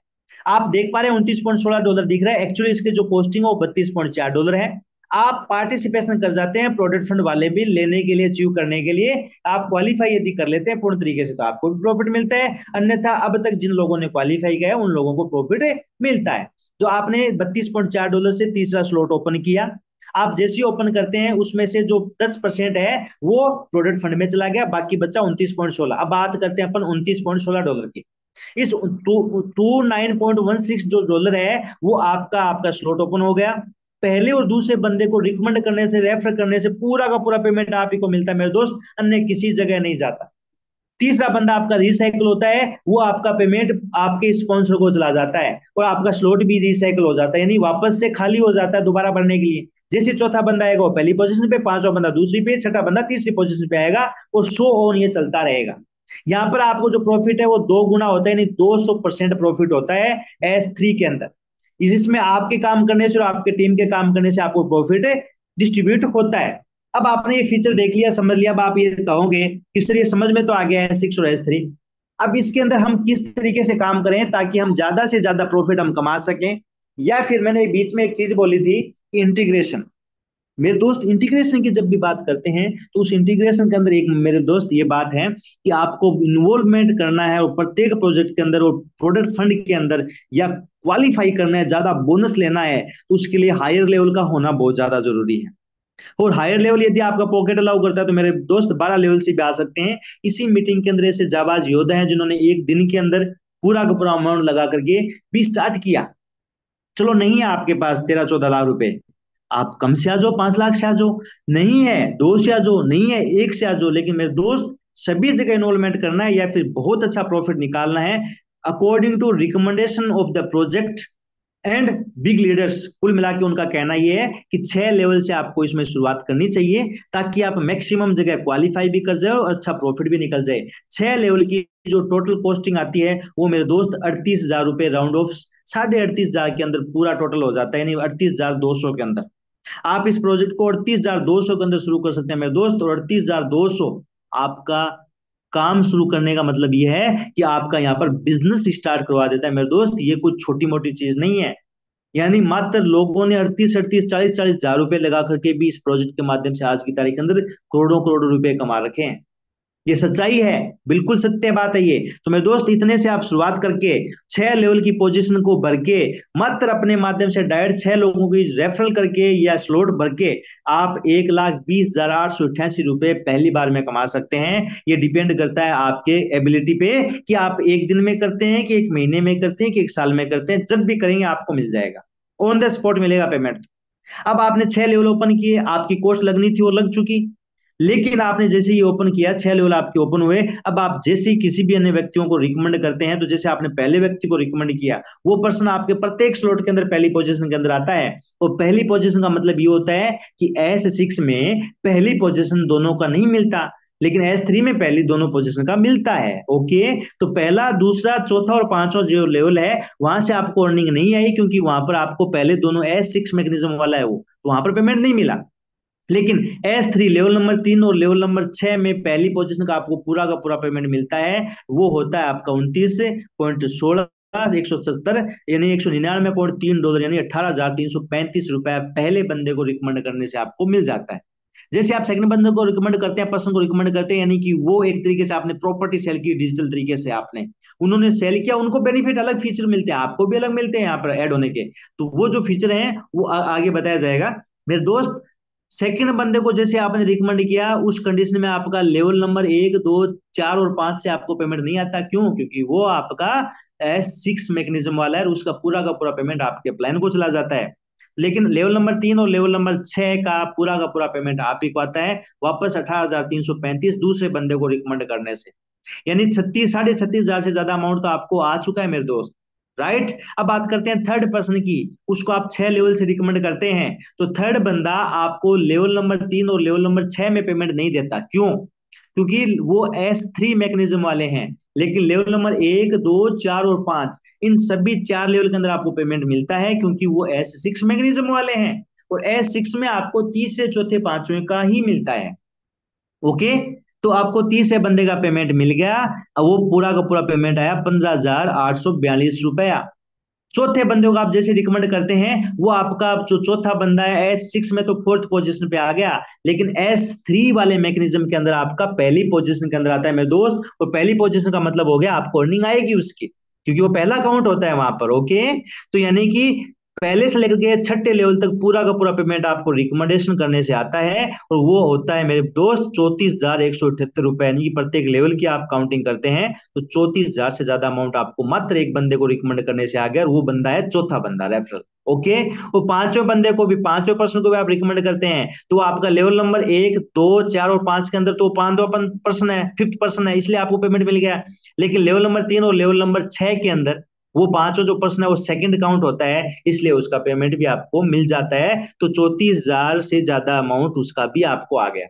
आप देख पा रहे हैं $29.16 दिख रहा है। एक्चुअली इसके जो कॉस्टिंग है वो $32.4 है। आप पार्टिसिपेशन कर जाते हैं प्रोविडेंट फंड वाले बिल लेने के लिए, अचीव करने के लिए। आप क्वालिफाई यदि कर लेते हैं पूर्ण तरीके से, तो आपको भी प्रॉफिट मिलता है। अन्यथा अब तक जिन लोगों ने क्वालिफाई किया है उन लोगों को प्रॉफिट मिलता है। तो आपने $32.4 से तीसरा स्लॉट ओपन किया। आप जैसे ही ओपन करते हैं, उसमें से जो 10% है वो प्रोविडेंट फंड में चला गया, बाकी बचा 29.16। अब बात करते हैं अपन $29.16 की। इस 29.16 जो डॉलर है, वो आपका स्लॉट ओपन हो गया। पहले और दूसरे बंदे को रिकमेंड करने से, रेफर करने से पूरा का पूरा पेमेंट आप ही को मिलता है मेरे दोस्त, अन्य किसी जगह नहीं जाता। तीसरा बंदा आपका रिसाइकिल होता है, वो आपका पेमेंट आपके स्पॉन्सर को चला जाता है, और आपका स्लॉट भी रिसाइकिल हो जाता है, यानी वापस से खाली हो जाता है दोबारा भरने के लिए। जैसे चौथा बंदा आएगा वो पहली पोजीशन पे, 5वां बंदा दूसरी पे, छठा बंदा तीसरी पोजीशन पे आएगा, और सो ऑन ये चलता रहेगा। यहाँ पर आपको जो प्रॉफिट है वो 2 गुना होता है, यानी 200% प्रॉफिट होता है S3 के अंदर। इसमें आपके काम करने से और आपके टीम के काम करने से आपको प्रॉफिट डिस्ट्रीब्यूट होता है। अब आपने ये फीचर देख लिया, समझ लिया, अब आप ये कहोगे कि सर ये समझ में तो आ गया है S6 और S3, अब इसके अंदर हम किस तरीके से काम करें ताकि हम ज्यादा से ज्यादा प्रॉफिट हम कमा सकें। या फिर मैंने बीच में एक चीज बोली थी, इंटीग्रेशन। मेरे दोस्त इंटीग्रेशन की जब भी बात करते हैं तो उस इंटीग्रेशन के अंदर एक मेरे दोस्त ये बात है कि आपको इन्वॉल्वमेंट करना है और प्रत्येक प्रोजेक्ट के अंदर और प्रोडक्ट फंड के अंदर या क्वालिफाई करना है, ज्यादा बोनस लेना है, तो उसके लिए हायर लेवल का होना बहुत ज्यादा जरूरी है। और हायर लेवल यदि आपका पॉकेट अलाउ करता है तो मेरे दोस्त 12 लेवल से भी आ सकते हैं। इसी मीटिंग के अंदर ऐसे जाबाज योद्धा हैं जिन्होंने एक दिन के अंदर पूरा का पूरा अमाउंट लगा करके भी स्टार्ट किया। चलो नहीं है आपके पास 13-14 लाख रुपए, आप कम से आ जाओ, 5 लाख से आ जाओ, नहीं है 2 से आ जाओ, नहीं है 1 से आ जाओ, लेकिन मेरे दोस्त सभी जगह इन्वॉल्वमेंट करना है या फिर बहुत अच्छा प्रॉफिट निकालना है according to recommendation of the project and big leaders. कुल मिला के उनका कहना यह है कि 6 लेवल से आपको इसमें शुरुआत करनी चाहिए ताकि आप मैक्सिमम जगह क्वालिफाई भी कर जाए और अच्छा प्रॉफिट भी निकल जाए। 6 लेवल की जो टोटल कॉस्टिंग आती है वो मेरे दोस्त 38,000 रुपए, राउंड ऑफ 38,500 के अंदर पूरा टोटल हो जाता है, यानी 38,200 के अंदर आप इस प्रोजेक्ट को 38,200 के अंदर शुरू कर सकते हैं मेरे दोस्त। और 38,200 आपका काम शुरू करने का मतलब यह है कि आपका यहाँ पर बिजनेस स्टार्ट करवा देता है मेरे दोस्त। ये कुछ छोटी मोटी चीज नहीं है, यानी मात्र लोगों ने 38-38, 40-40 हजार रुपए लगा करके भी इस प्रोजेक्ट के माध्यम से आज की तारीख के अंदर करोड़ों करोड़ों रुपए कमा रखे हैं। ये सच्चाई है, बिल्कुल सत्य बात है ये। तो मेरे दोस्त इतने से आप शुरुआत करके 6 लेवल की पोजीशन को भर के मात्र अपने माध्यम से डायरेक्ट 6 लोगों की रेफरल करके या स्लॉट भर के आप 1,20,888 रुपए पहली बार में कमा सकते हैं। ये डिपेंड करता है आपके एबिलिटी पे कि आप एक दिन में करते हैं कि एक महीने में करते हैं कि एक साल में करते हैं। जब भी करेंगे आपको मिल जाएगा, ऑन द स्पॉट मिलेगा पेमेंट। अब आपने 6 लेवल ओपन किए, आपकी कोर्स लगनी थी वो लग चुकी, लेकिन आपने जैसे ही ओपन किया 6 लेवल आपके ओपन हुए। अब आप जैसे ही किसी भी अन्य व्यक्तियों को रिकमेंड करते हैं तो जैसे आपने पहले व्यक्ति को रिकमेंड किया, वो पर्सन आपके प्रत्येक स्लॉट के अंदर पहली पोजीशन के अंदर आता है। और पहली पोजीशन का मतलब ये होता है कि S6 में पहली पोजीशन दोनों का नहीं मिलता, लेकिन S3 में पहली दोनों पोजीशन का मिलता है। ओके, तो पहला, दूसरा, चौथा और पांचवा जो लेवल है वहां से आपको अर्निंग नहीं आई, क्योंकि वहां पर आपको पहले दोनों S6 मैकेनिज्म वाला है वो, तो वहां पर पेमेंट नहीं मिला। लेकिन S3 लेवल नंबर 3 और लेवल नंबर 6 में पहली पोजीशन का आपको पूरा का पूरा पेमेंट मिलता है। वो होता है आपका 29.16 170, यानी $199.3, यानी $18,335 पहले बंदे को रिकमेंड करने से आपको मिल जाता है। जैसे आप सेकंड बंदे को रिकमेंड करते हैं, पर्सन को रिकमेंड करते हैं, यानी कि वो एक तरीके से आपने प्रॉपर्टी सेल की डिजिटल तरीके से, आपने उन्होंने सेल किया, उनको बेनिफिट अलग फीचर मिलते हैं, आपको भी अलग मिलते हैं यहाँ पर ऐड होने के। तो वो जो फीचर है वो आगे बताया जाएगा मेरे दोस्त। सेकंड बंदे को जैसे आपने रिकमेंड किया उस कंडीशन में आपका लेवल नंबर 1, 2, 4 और 5 से आपको पेमेंट नहीं आता। क्यों? क्योंकि वो आपका S6 मैकेनिज्म वाला है, उसका पूरा का पूरा पेमेंट आपके प्लान को चला जाता है। लेकिन लेवल नंबर 3 और लेवल नंबर 6 का पूरा पेमेंट आप ही को आता है वापस 18,335 दूसरे बंदे को रिकमेंड करने से, यानी 36,500 से ज्यादा अमाउंट तो आपको आ चुका है मेरे दोस्त। राइट, अब बात करते हैं थर्ड पर्सन की। उसको आप 6 लेवल से रिकमेंड करते हैं तो थर्ड बंदा आपको लेवल नंबर 3 और लेवल नंबर 6 में पेमेंट नहीं देता। क्यों? क्योंकि वो S3 मैकेनिज्म वाले हैं। लेकिन लेवल नंबर 1, 2, 4 और 5, इन सभी 4 लेवल के अंदर आपको पेमेंट मिलता है क्योंकि वो S6 मैकेनिज्म वाले हैं। और S6 में आपको तीसरे, चौथे, पांचवें का ही मिलता है। ओके, तो आपको 30 बंदे का पेमेंट मिल गया। अब वो पूरा का पूरा पेमेंट आया 15,842 रुपया। चौथे बंदे को आप जैसे रिकमेंड करते हैं वो आपका जो चौथा बंदा है S6 में तो फोर्थ पोजीशन पे आ गया, लेकिन S3 वाले मैकेनिज्म के अंदर आपका पहली पोजीशन के अंदर आता है मेरे दोस्त। और पहली पोजीशन का मतलब हो गया आपको अर्निंग आएगी उसकी, क्योंकि वो पहला काउंट होता है वहां पर। ओके, तो यानी कि पहले से लेकर के छठे लेवल तक पूरा का पूरा पेमेंट आपको रिकमेंडेशन करने से आता है, और वो होता है मेरे दोस्त 34,178 रुपए, यानी कि प्रत्येक लेवल की आप काउंटिंग करते हैं तो 34,000 से ज्यादा अमाउंट आपको मात्र एक बंदे को रिकमेंड करने से आ गया, और वो बंदा है चौथा बंदा, रेफरल। ओके, और पांचवें बंदे को भी, पांचवें पर्सन को भी आप रिकमेंड करते हैं तो आपका लेवल नंबर 1, 2, 4 और 5 के अंदर तो पांचवा पर्सन है, फिफ्थ पर्सन है, इसलिए आपको पेमेंट मिल गया। लेकिन लेवल नंबर 3 और लेवल नंबर 6 के अंदर वो पांचों जो पर्सन है वो सेकंड काउंट होता है, इसलिए उसका पेमेंट भी आपको मिल जाता है। तो 34,000 से ज्यादा अमाउंट उसका भी आपको आ गया।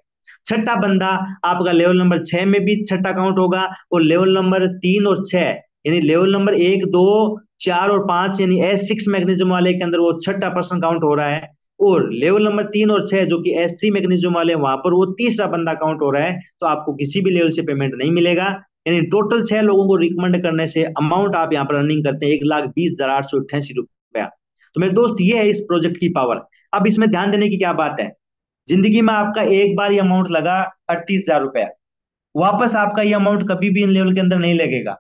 छठा बंदा आपका लेवल नंबर 6 में भी छठा काउंट होगा, और लेवल नंबर 3 और 6, यानी लेवल नंबर 1, 2, 4 और 5, यानी S6 मैकेनिज्म वाले के अंदर वो छठा पर्सन काउंट हो रहा है। और लेवल नंबर 3 और 6 जो कि S3 मैकेनिज्म वाले वहां पर वो तीसरा बंदा काउंट हो रहा है, तो आपको किसी भी लेवल से पेमेंट नहीं मिलेगा। यानी टोटल 6 लोगों को रिकमेंड करने से अमाउंट आप यहाँ पर अर्निंग करते हैं 1,20,888 रुपया। तो मेरे दोस्त ये है इस प्रोजेक्ट की पावर। अब इसमें ध्यान देने की क्या बात है, जिंदगी में आपका एक बार ये अमाउंट लगा 38,000 रुपया, वापस आपका ये अमाउंट कभी भी इन लेवल के अंदर नहीं लगेगा।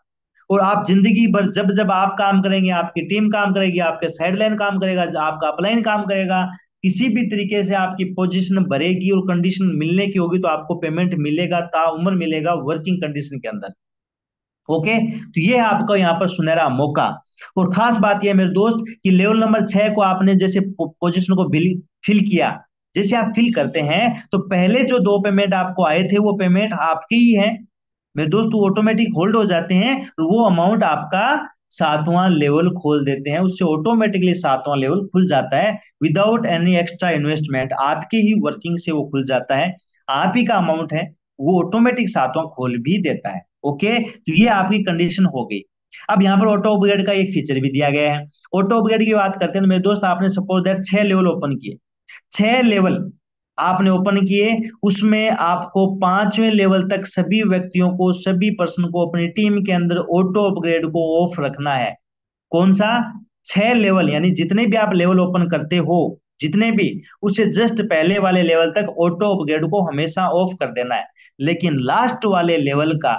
और आप जिंदगी भर जब जब आप काम करेंगे, आपकी टीम काम करेगी, आपके साइडलाइन काम करेगा, आपका अपलाइन काम करेगा, किसी भी तरीके से आपकी पोजीशन भरेगी और कंडीशन मिलने की होगी, तो आपको पेमेंट मिलेगा, ताउम्र मिलेगा वर्किंग कंडीशन के अंदर। ओके, तो ये है आपका यहाँ पर सुनहरा मौका। और खास बात यह है मेरे दोस्त कि लेवल नंबर 6 को आपने जैसे पोजीशन को फिल किया, जैसे आप फिल करते हैं तो पहले जो 2 पेमेंट आपको आए थे वो पेमेंट आपके ही है मेरे दोस्त, वो ऑटोमेटिक होल्ड हो जाते हैं, और वो अमाउंट आपका 7वां लेवल खोल देते हैं, उससे ऑटोमेटिकली 7वां लेवल खुल जाता है विदाउट एनी एक्स्ट्रा इन्वेस्टमेंट। आपकी ही वर्किंग से वो खुल जाता है, आप ही का अमाउंट है, वो ऑटोमेटिक 7वां खोल भी देता है। ओके, तो ये आपकी कंडीशन हो गई। अब यहाँ पर ऑटो अपग्रेड का एक फीचर भी दिया गया है। ऑटो अपग्रेड की बात करते हैं तो मेरे दोस्त, आपने सपोज दैट 6 लेवल ओपन किए, 6 लेवल आपने ओपन किए, उसमें आपको 5वें लेवल तक सभी व्यक्तियों को, सभी पर्सन को अपनी टीम के अंदर ऑटो अपग्रेड को ऑफ रखना है। कौन सा? 6 लेवल, यानी जितने भी आप लेवल ओपन करते हो, जितने भी, उससे जस्ट पहले वाले लेवल तक ऑटो अपग्रेड को हमेशा ऑफ कर देना है। लेकिन लास्ट वाले लेवल का,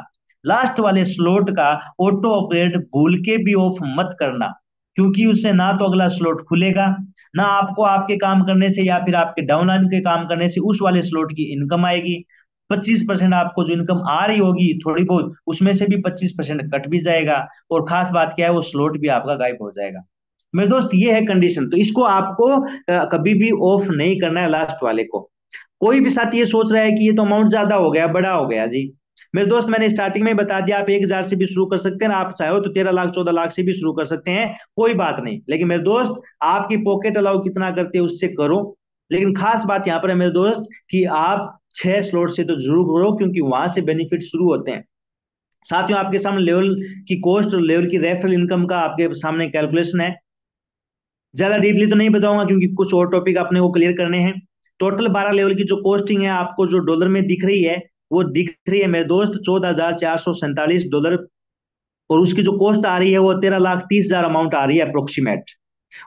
लास्ट वाले स्लॉट का ऑटो अपग्रेड भूल के भी ऑफ मत करना, क्योंकि उससे ना तो अगला स्लॉट खुलेगा, ना आपको आपके काम करने से या फिर आपके डाउनलाइन के काम करने से उस वाले स्लॉट की इनकम आएगी। 25% आपको जो इनकम आ रही होगी थोड़ी बहुत, उसमें से भी 25% कट भी जाएगा, और खास बात क्या है, वो स्लॉट भी आपका गायब हो जाएगा। मेरे दोस्त, ये है कंडीशन, तो इसको आपको कभी भी ऑफ नहीं करना है लास्ट वाले को। कोई भी साथी ये सोच रहा है कि ये तो अमाउंट ज्यादा हो गया, बड़ा हो गया जी, मेरे दोस्त मैंने स्टार्टिंग में बता दिया, आप 1,000 से भी शुरू कर सकते हैं, आप चाहो तो 13 लाख 14 लाख से भी शुरू कर सकते हैं, कोई बात नहीं। लेकिन मेरे दोस्त, आपकी पॉकेट अलाउ कितना करते हैं उससे करो। लेकिन खास बात यहाँ पर है मेरे दोस्त कि आप 6 स्लॉट से तो जरूर करो, क्योंकि वहां से बेनिफिट शुरू होते हैं। साथियों, आपके सामने लेवल की कॉस्ट और लेवल की रेफरल इनकम का आपके सामने कैलकुलेशन है। ज्यादा डीपली तो नहीं बताऊंगा, क्योंकि कुछ और टॉपिक अपने को क्लियर करने हैं। टोटल 12 लेवल की जो कॉस्टिंग है, आपको जो डॉलर में दिख रही है, वो दिख रही है मेरे दोस्त $14,447, और उसकी जो कॉस्ट आ रही है वो 13,30,000 अमाउंट आ रही है अप्रोक्सीमेट।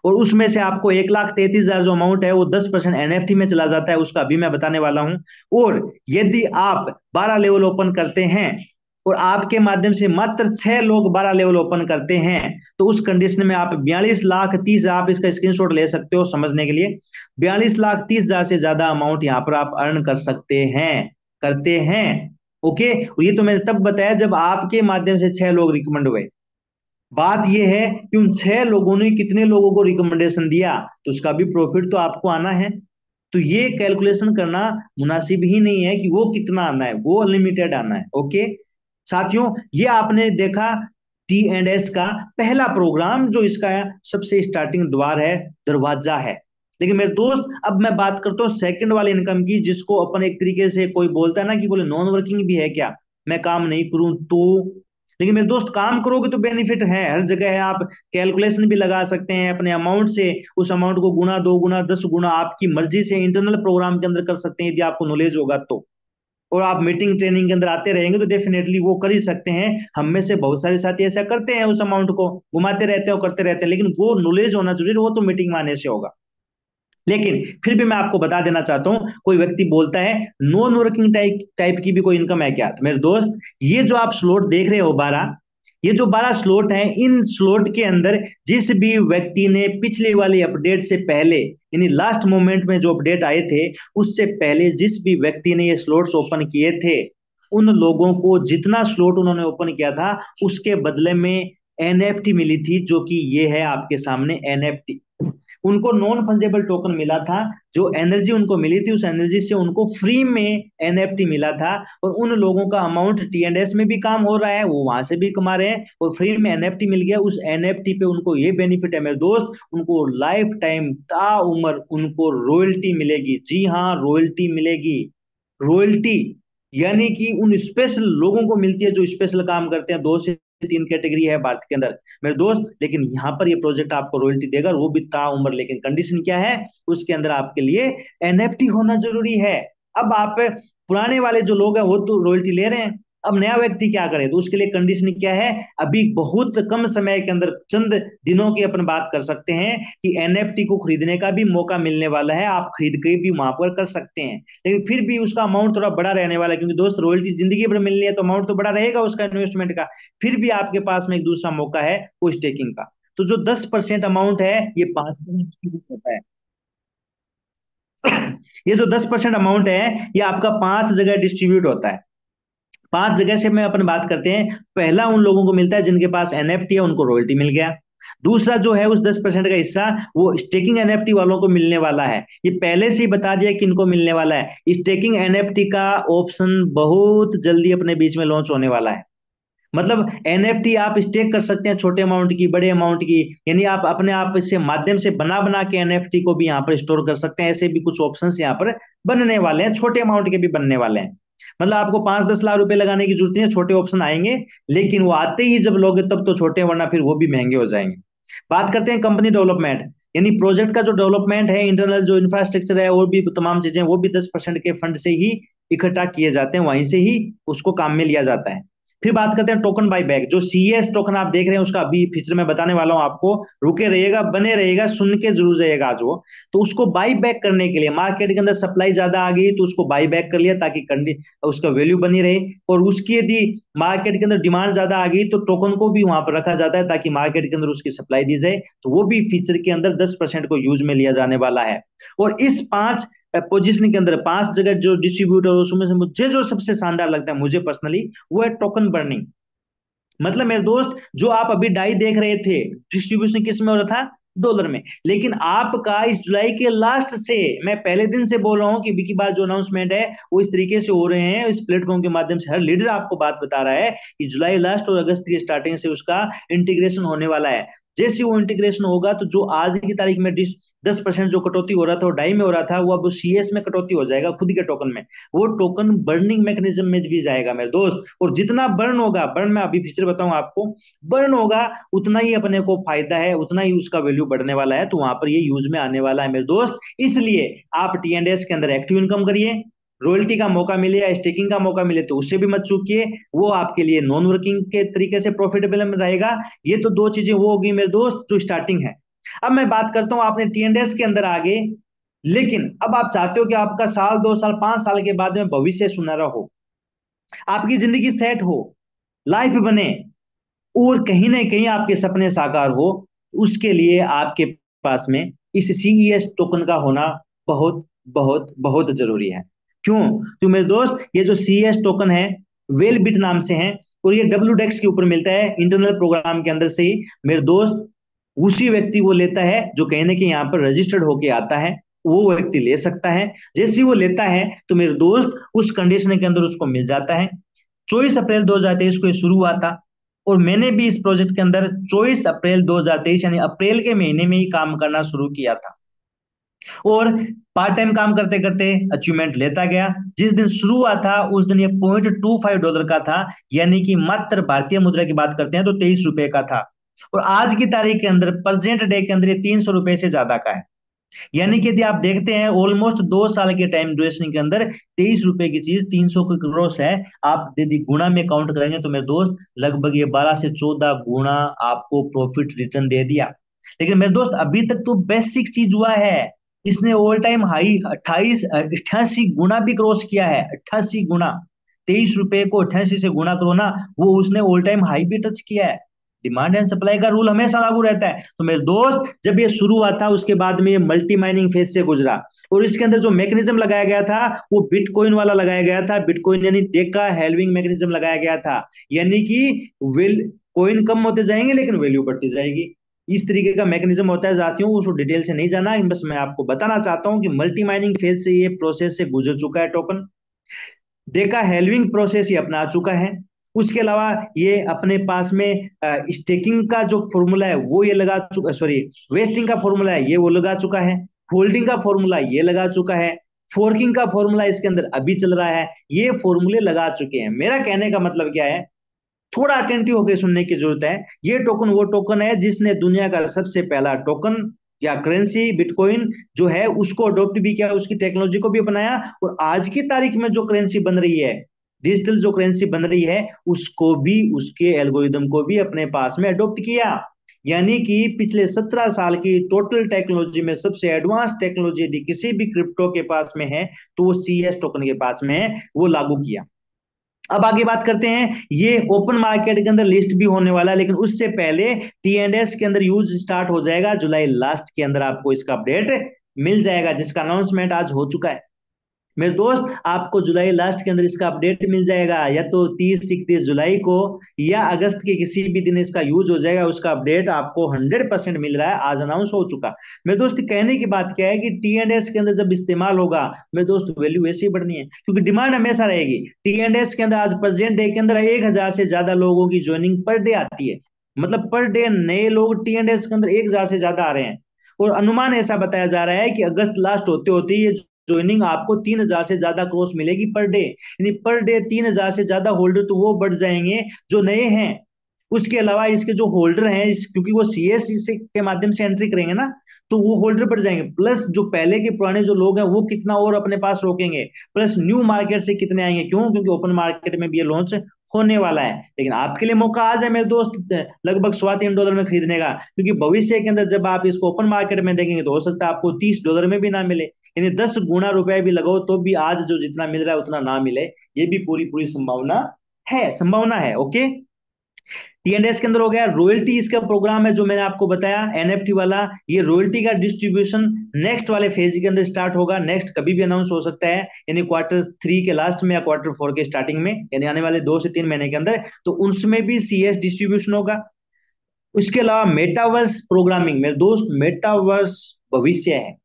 और उसमें से आपको 1,33,000 जो अमाउंट है वो 10% एनएफटी में चला जाता है, उसका अभी मैं बताने वाला हूं। और यदि आप 12 लेवल ओपन करते हैं और आपके माध्यम से मात्र 6 लोग 12 लेवल ओपन करते हैं, तो उस कंडीशन में आप 42,30,000, आप इसका स्क्रीनशॉट ले सकते हो समझने के लिए, 42,30,000 से ज्यादा अमाउंट यहाँ पर आप अर्न कर सकते हैं, करते हैं। ओके, ये तो मैंने तब बताया जब आपके माध्यम से 6 लोग रिकमेंड हुए। बात यह है कि उन 6 लोगों ने कितने लोगों को रिकमेंडेशन दिया, तो उसका भी प्रॉफिट तो आपको आना है। तो ये कैलकुलेशन करना मुनासिब ही नहीं है कि वो कितना आना है, वो अनलिमिटेड आना है। ओके साथियों, ये आपने देखा T&S का पहला प्रोग्राम, जो इसका सबसे स्टार्टिंग द्वार है, दरवाजा है। लेकिन मेरे दोस्त, अब मैं बात करता हूँ सेकंड वाले इनकम की, जिसको अपन एक तरीके से कोई बोलता है ना कि बोले नॉन वर्किंग भी है क्या, मैं काम नहीं करूं तो। लेकिन मेरे दोस्त, काम करोगे तो बेनिफिट है, हर जगह है। आप कैलकुलेशन भी लगा सकते हैं अपने अमाउंट से, उस अमाउंट को गुना 2 गुना 10 गुना आपकी मर्जी से इंटरनल प्रोग्राम के अंदर कर सकते हैं, यदि आपको नॉलेज होगा तो। और आप मीटिंग ट्रेनिंग के अंदर आते रहेंगे तो डेफिनेटली वो कर ही सकते हैं। हम में से बहुत सारे साथी ऐसा करते हैं, उस अमाउंट को घुमाते रहते हैं और करते रहते हैं, लेकिन वो नॉलेज होना जरूरी, वो तो मीटिंग में आने से होगा। लेकिन फिर भी मैं आपको बता देना चाहता हूं, कोई व्यक्ति बोलता है नॉन वर्किंग टाइप की भी कोई इनकम है क्या, तो मेरे दोस्त, ये जो आप स्लॉट देख रहे हो 12, ये जो 12 स्लॉट हैं, इन स्लॉट के अंदर जिस भी व्यक्ति ने पिछले वाली अपडेट से पहले, यानी लास्ट मोमेंट में जो अपडेट आए थे उससे पहले जिस भी व्यक्ति ने ये स्लॉट्स ओपन किए थे, उन लोगों को जितना स्लॉट उन्होंने ओपन किया था उसके बदले में एनएफटी मिली थी, जो कि ये है आपके सामने एनएफटी। उनको नॉन फंजेबल टोकन मिला था, जो एनर्जी उनको मिली थी उस एनर्जी से उनको फ्री में एनएफटी मिला था। और उन लोगों का अमाउंट T&S में भी काम हो रहा है, वो वहां से भी कमा रहे हैं, और फ्री में एनएफटी मिल गया। उस एनएफटी पे उनको ये बेनिफिट है मेरे दोस्त, उनको लाइफ टाइम ताउम्र उनको रॉयल्टी मिलेगी। जी हाँ, रॉयल्टी मिलेगी। रॉयल्टी यानी कि उन स्पेशल लोगों को मिलती है जो स्पेशल काम करते हैं, 2 से 3 कैटेगरी है भारत के अंदर मेरे दोस्त, लेकिन यहाँ पर ये प्रोजेक्ट आपको रॉयल्टी देगा, वो भी ताउम्र। लेकिन कंडीशन क्या है, उसके अंदर आपके लिए एनएफटी होना जरूरी है। अब आप पुराने वाले जो लोग हैं वो तो रॉयल्टी ले रहे हैं, अब नया व्यक्ति क्या करे, तो उसके लिए कंडीशन क्या है, अभी बहुत कम समय के अंदर चंद दिनों की अपन बात कर सकते हैं कि एनएफटी को खरीदने का भी मौका मिलने वाला है, आप खरीद के भी वहां पर कर सकते हैं। लेकिन फिर भी उसका अमाउंट थोड़ा बड़ा रहने वाला है, क्योंकि दोस्त रॉयल्टी जिंदगी भर मिलनी है तो अमाउंट तो बड़ा रहेगा उसका इन्वेस्टमेंट का। फिर भी आपके पास में एक दूसरा मौका है वो स्टेकिंग का। तो जो 10% अमाउंट है ये 5 होता है। ये जो 10% अमाउंट है ये आपका 5 जगह डिस्ट्रीब्यूट होता है। 5 जगह से मैं अपन बात करते हैं। पहला उन लोगों को मिलता है जिनके पास एनएफटी है, उनको रॉयल्टी मिल गया। दूसरा जो है उस 10% का हिस्सा वो स्टेकिंग एनएफटी वालों को मिलने वाला है। ये पहले से ही बता दिया कि इनको मिलने वाला है। स्टेकिंग एनएफटी का ऑप्शन बहुत जल्दी अपने बीच में लॉन्च होने वाला है। मतलब एनएफटी आप स्टेक कर सकते हैं, छोटे अमाउंट की, बड़े अमाउंट की, यानी आप अपने आप से माध्यम से बना बना के एनएफटी को भी यहाँ पर स्टोर कर सकते हैं। ऐसे भी कुछ ऑप्शंस यहाँ पर बनने वाले हैं, छोटे अमाउंट के भी बनने वाले हैं। मतलब आपको 5-10 लाख रुपए लगाने की जरूरत नहीं है, छोटे ऑप्शन आएंगे, लेकिन वो आते ही जब लोगे तब तो छोटे, वरना फिर वो भी महंगे हो जाएंगे। बात करते हैं कंपनी डेवलपमेंट, यानी प्रोजेक्ट का जो डेवलपमेंट है, इंटरनल जो इंफ्रास्ट्रक्चर है और भी तमाम चीजें, वो भी 10% के फंड से ही इकट्ठा किए जाते हैं, वहीं से ही उसको काम में लिया जाता है। फिर बात करते हैं टोकन बाई बैक। जो सीएस टोकन आप देख रहे हैं उसका अभी फीचर मैं बताने वाला हूं आपको, रुके रहिएगा, बने रहिएगा, सुन के जरूर जाइएगा आज वो। तो उसको बाई बैक करने के लिए मार्केट के अंदर सप्लाई ज्यादा आ गई तो उसको बाई बैक कर लिया ताकि उसका वैल्यू बनी रहे, और उसकी यदि मार्केट के अंदर डिमांड ज्यादा आ गई तो टोकन को भी वहां पर रखा जाता है ताकि मार्केट के अंदर उसकी सप्लाई दी जाए। तो वो भी फीचर के अंदर 10% को यूज में लिया जाने वाला है। और इस 5 पोजीशन के अंदर 5 जगह जो डिस्ट्रीब्यूटर, उसमें से मुझे जो सबसे शानदार लगता है मुझे पर्सनली, वो है टोकन बर्निंग। मतलब मेरे दोस्त जो आप अभी डाई देख रहे थे, डिस्ट्रीब्यूशन किस में हो रहा था, डॉलर में, लेकिन आपका इस जुलाई के लास्ट से, मैं पहले दिन से बोल रहा हूं कि बिकी बार जो अनाउंसमेंट है वो इस तरीके से हो रहे हैं, इस प्लेटफॉर्म के माध्यम से हर लीडर आपको बात बता रहा है कि जुलाई लास्ट और अगस्त की स्टार्टिंग से उसका इंटीग्रेशन होने वाला है। जैसे वो इंटीग्रेशन होगा तो जो आज की तारीख में 10% जो कटौती हो रहा था वो डाई में हो रहा था, वो अब सीएस में कटौती हो जाएगा, खुद के टोकन में। वो टोकन बर्निंग मैकेनिज्म में भी जाएगा मेरे दोस्त, और जितना बर्न होगा, बर्न में अभी फीचर बताऊं आपको, बर्न होगा उतना ही अपने को फायदा है, उतना ही उसका वैल्यू बढ़ने वाला है। तो वहां पर ये यूज में आने वाला है मेरे दोस्त। इसलिए आप टीएनडीएस के अंदर एक्टिव इनकम करिए, रॉयल्टी का मौका मिले या स्टेकिंग का मौका मिले तो उससे भी मत चूकिए, वो आपके लिए नॉन वर्किंग के तरीके से प्रॉफिटेबल रहेगा। ये तो 2 चीजें वो होगी मेरे दोस्त जो स्टार्टिंग है। अब मैं बात करता हूं आपने टीएनडीएस के अंदर आगे, लेकिन अब आप चाहते हो कि आपका साल 2 साल 5 साल के बाद में भविष्य सुनहरा हो, आपकी जिंदगी सेट हो, लाइफ बने, और कहीं ना कहीं आपके सपने साकार हो, उसके लिए आपके पास में इस सीईएस टोकन का होना बहुत बहुत बहुत जरूरी है। क्यों? तो मेरे दोस्त ये जो सीईएस टोकन है वेल बिट नाम से है, और ये WDEX के ऊपर मिलता है, इंटरनल प्रोग्राम के अंदर से ही मेरे दोस्त। उसी व्यक्ति वो लेता है जो कहीं ना कहीं यहाँ पर रजिस्टर्ड होके आता है, वो व्यक्ति ले सकता है। जैसे ही वो लेता है तो मेरे दोस्त उस कंडीशन के अंदर उसको मिल जाता है। 24 अप्रैल 2023 को ये शुरू हुआ था, और मैंने भी इस प्रोजेक्ट के अंदर 24 अप्रैल 2023 यानी अप्रैल के महीने में ही काम करना शुरू किया था, और पार्ट टाइम काम करते करते अचीवमेंट लेता गया। जिस दिन शुरू हुआ था उस दिन ये $0.25 का था, यानी कि मात्र भारतीय मुद्रा की बात करते हैं तो 23 रुपए का था। और आज की तारीख के अंदर, प्रेजेंट डे के अंदर, ये 300 रुपए से ज्यादा का है। यानी कि यदि आप देखते हैं ऑलमोस्ट 2 साल के टाइम ड्यूरेशन के अंदर 23 रुपए की चीज 300 की क्रॉस है। आप यदि गुणा में काउंट करेंगे तो मेरे दोस्त लगभग ये 12 से 14 गुना आपको प्रॉफिट रिटर्न दे दिया। लेकिन मेरे दोस्त अभी तक तो बेसिक चीज हुआ है, इसने ऑल टाइम हाई 88 गुना भी क्रॉस किया है। 88 गुना, 23 रुपए को 88 से गुना करो ना, वो उसने ऑल टाइम हाई भी टच किया है। डिमांड एंड सप्लाई का रूल हमेशा लागू रहता है। तो मेरे दोस्त जब ये शुरू हुआ था उसके बाद में ये मल्टी माइनिंग फेज से गुजरा, और इसके अंदर जो मैकेनिज्म लगाया गया था वो बिटकॉइन वाला लगाया गया था। बिटकॉइन यानी डेका हेल्विंग मैकेनिज्म लगाया गया था, यानी कि कॉइन कम होते जाएंगे लेकिन वैल्यू बढ़ती जाएगी। इस तरीके का मैकेनिज्म होता है साथियों, उसको डिटेल से नहीं जाना, बस मैं आपको बताना चाहता हूं कि मल्टी माइनिंग फेज से ये प्रोसेस से गुजर चुका है टोकन। डेका हेल्विंग प्रोसेस ये अपना चुका है। उसके अलावा ये अपने पास में स्टेकिंग का जो फॉर्मूला है वो ये लगा चुका, सॉरी वेस्टिंग का फॉर्मूला है ये वो लगा चुका है, होल्डिंग का फॉर्मूला ये लगा चुका है, फोर्किंग का फॉर्मूला इसके अंदर अभी चल रहा है, ये फॉर्मूले लगा चुके हैं। मेरा कहने का मतलब क्या है थोड़ा अटेंटिव होकर सुनने की जरूरत है। ये टोकन वो टोकन है जिसने दुनिया का सबसे पहला टोकन या करेंसी बिटकॉइन जो है उसको अडॉप्ट भी किया, उसकी टेक्नोलॉजी को भी अपनाया, और आज की तारीख में जो करेंसी बन रही है, डिजिटल जो करेंसी बन रही है, उसको भी, उसके एल्गोरिदम को भी अपने पास में अडॉप्ट किया। यानी कि पिछले 17 साल की टोटल टेक्नोलॉजी में सबसे एडवांस टेक्नोलॉजी यदि किसी भी क्रिप्टो के पास में है तो वो CS टोकन के पास में है, वो लागू किया। अब आगे बात करते हैं, ये ओपन मार्केट के अंदर लिस्ट भी होने वाला है, लेकिन उससे पहले T&S के अंदर यूज स्टार्ट हो जाएगा। जुलाई लास्ट के अंदर आपको इसका अपडेट मिल जाएगा, जिसका अनाउंसमेंट आज हो चुका है। मेरे दोस्त, आपको जुलाई लास्ट के अंदर इसका अपडेट मिल जाएगा, या तो 30-31 जुलाई को या अगस्त के किसी भी दिन इसका यूज हो जाएगा। उसका अपडेट आपको 100% मिल रहा है, आज अनाउंस हो चुका। मेरे दोस्त, कहने की बात क्या है कि T&S के अंदर जब इस्तेमाल होगा मेरे दोस्त, वैल्यू ऐसी ही बढ़नी है, क्योंकि डिमांड हमेशा रहेगी। T&S के अंदर आज प्रेजेंट डे के अंदर 1000 से ज्यादा लोगों की ज्वाइनिंग पर डे आती है। मतलब पर डे नए लोग T&S के अंदर 1000 से ज्यादा आ रहे हैं, और अनुमान ऐसा बताया जा रहा है कि अगस्त लास्ट होते होते ये ज्वाइनिंग आपको 3000 से ज्यादा क्रॉस मिलेगी पर डे। यानी पर डे 3000 से ज्यादा होल्डर तो वो बढ़ जाएंगे जो नए हैं। उसके अलावा इसके जो होल्डर हैं, क्योंकि वो CS के माध्यम से एंट्री करेंगे ना, तो वो होल्डर बढ़ जाएंगे। प्लस जो पहले के पुराने जो लोग हैं वो कितना और अपने पास रोकेंगे, प्लस न्यू मार्केट से कितने आएंगे। क्यों? क्योंकि ओपन मार्केट में भी ये लॉन्च होने वाला है। लेकिन आपके लिए मौका आज है मेरे दोस्त, लगभग $3.25 में खरीदने का, क्योंकि भविष्य के अंदर जब आप इसको ओपन मार्केट में देखेंगे तो हो सकता है आपको $30 में भी ना मिले, यानी 10 गुना रुपए भी लगाओ तो भी आज जो जितना मिल रहा है उतना ना मिले। ये भी पूरी पूरी संभावना है। ओके, T&S के अंदर हो गया। रॉयल्टी इसका प्रोग्राम है जो मैंने आपको बताया, NFT वाला। ये रॉयल्टी का डिस्ट्रीब्यूशन नेक्स्ट वाले फेज के अंदर स्टार्ट होगा, नेक्स्ट कभी भी अनाउंस हो सकता है, यानी Q3 के लास्ट में या Q4 के स्टार्टिंग में, यानी आने वाले 2 से 3 महीने के अंदर, तो उसमें भी CS डिस्ट्रीब्यूशन होगा। उसके अलावा मेटावर्स प्रोग्रामिंग, मेरे दोस्त, मेटावर्स भविष्य है।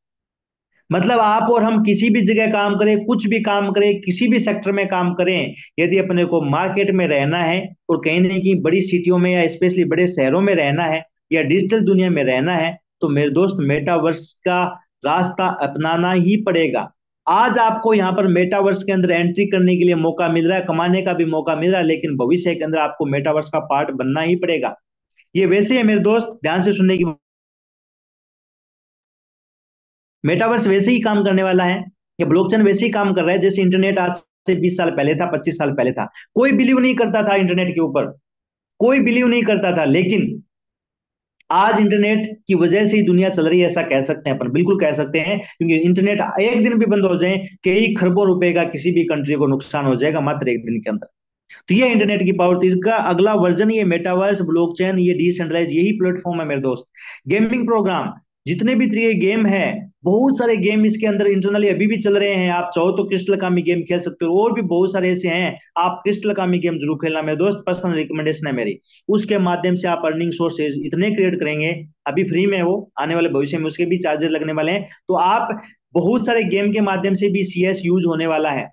मतलब आप और हम किसी भी जगह काम करें, कुछ भी काम करें, किसी भी सेक्टर में काम करें, यदि अपने को मार्केट में रहना है और कहीं ना कहीं बड़ी सिटियों में या स्पेशली बड़े शहरों में रहना है या डिजिटल दुनिया में रहना है, तो मेरे दोस्त मेटावर्स का रास्ता अपनाना ही पड़ेगा। आज आपको यहाँ पर मेटावर्स के अंदर एंट्री करने के लिए मौका मिल रहा है, कमाने का भी मौका मिल रहा है, लेकिन भविष्य के अंदर आपको मेटावर्स का पार्ट बनना ही पड़ेगा। ये वैसे है मेरे दोस्त, ध्यान से सुनने की, मेटावर्स वैसे ही काम करने वाला है, या ब्लॉकचेन वैसे ही काम कर रहा है जैसे इंटरनेट आज से 20 साल पहले था, 25 साल पहले था। कोई बिलीव नहीं करता था इंटरनेट के ऊपर, कोई बिलीव नहीं करता था, लेकिन आज इंटरनेट की वजह से ही दुनिया चल रही है, ऐसा कह सकते हैं अपन, बिल्कुल कह सकते हैं, क्योंकि इंटरनेट एक दिन भी बंद हो जाए, कई खरबों रुपए का किसी भी कंट्री को नुकसान हो जाएगा मात्र एक दिन के अंदर। तो ये इंटरनेट की पावर थी। इसका अगला वर्जन ये मेटावर्स, ब्लॉकचेन, ये डिसेंट्रलाइज, यही प्लेटफॉर्म है मेरे दोस्त। गेमिंग प्रोग्राम, जितने भी 3 गेम है, बहुत सारे गेम इसके अंदर इंटरनली अभी भी चल रहे हैं। आप चाहो तो क्रिस्टल कामी गेम खेल सकते हो, और भी बहुत सारे ऐसे हैं, आप क्रिस्टल कामी गेम जरूर खेलना मेरे दोस्त, पर्सनल रिकमेंडेशन है मेरी। उसके माध्यम से आप अर्निंग सोर्सेज इतने क्रिएट करेंगे, अभी फ्री में, वो आने वाले भविष्य में उसके भी चार्जेस लगने वाले हैं। तो आप बहुत सारे गेम के माध्यम से भी CS यूज होने वाला है,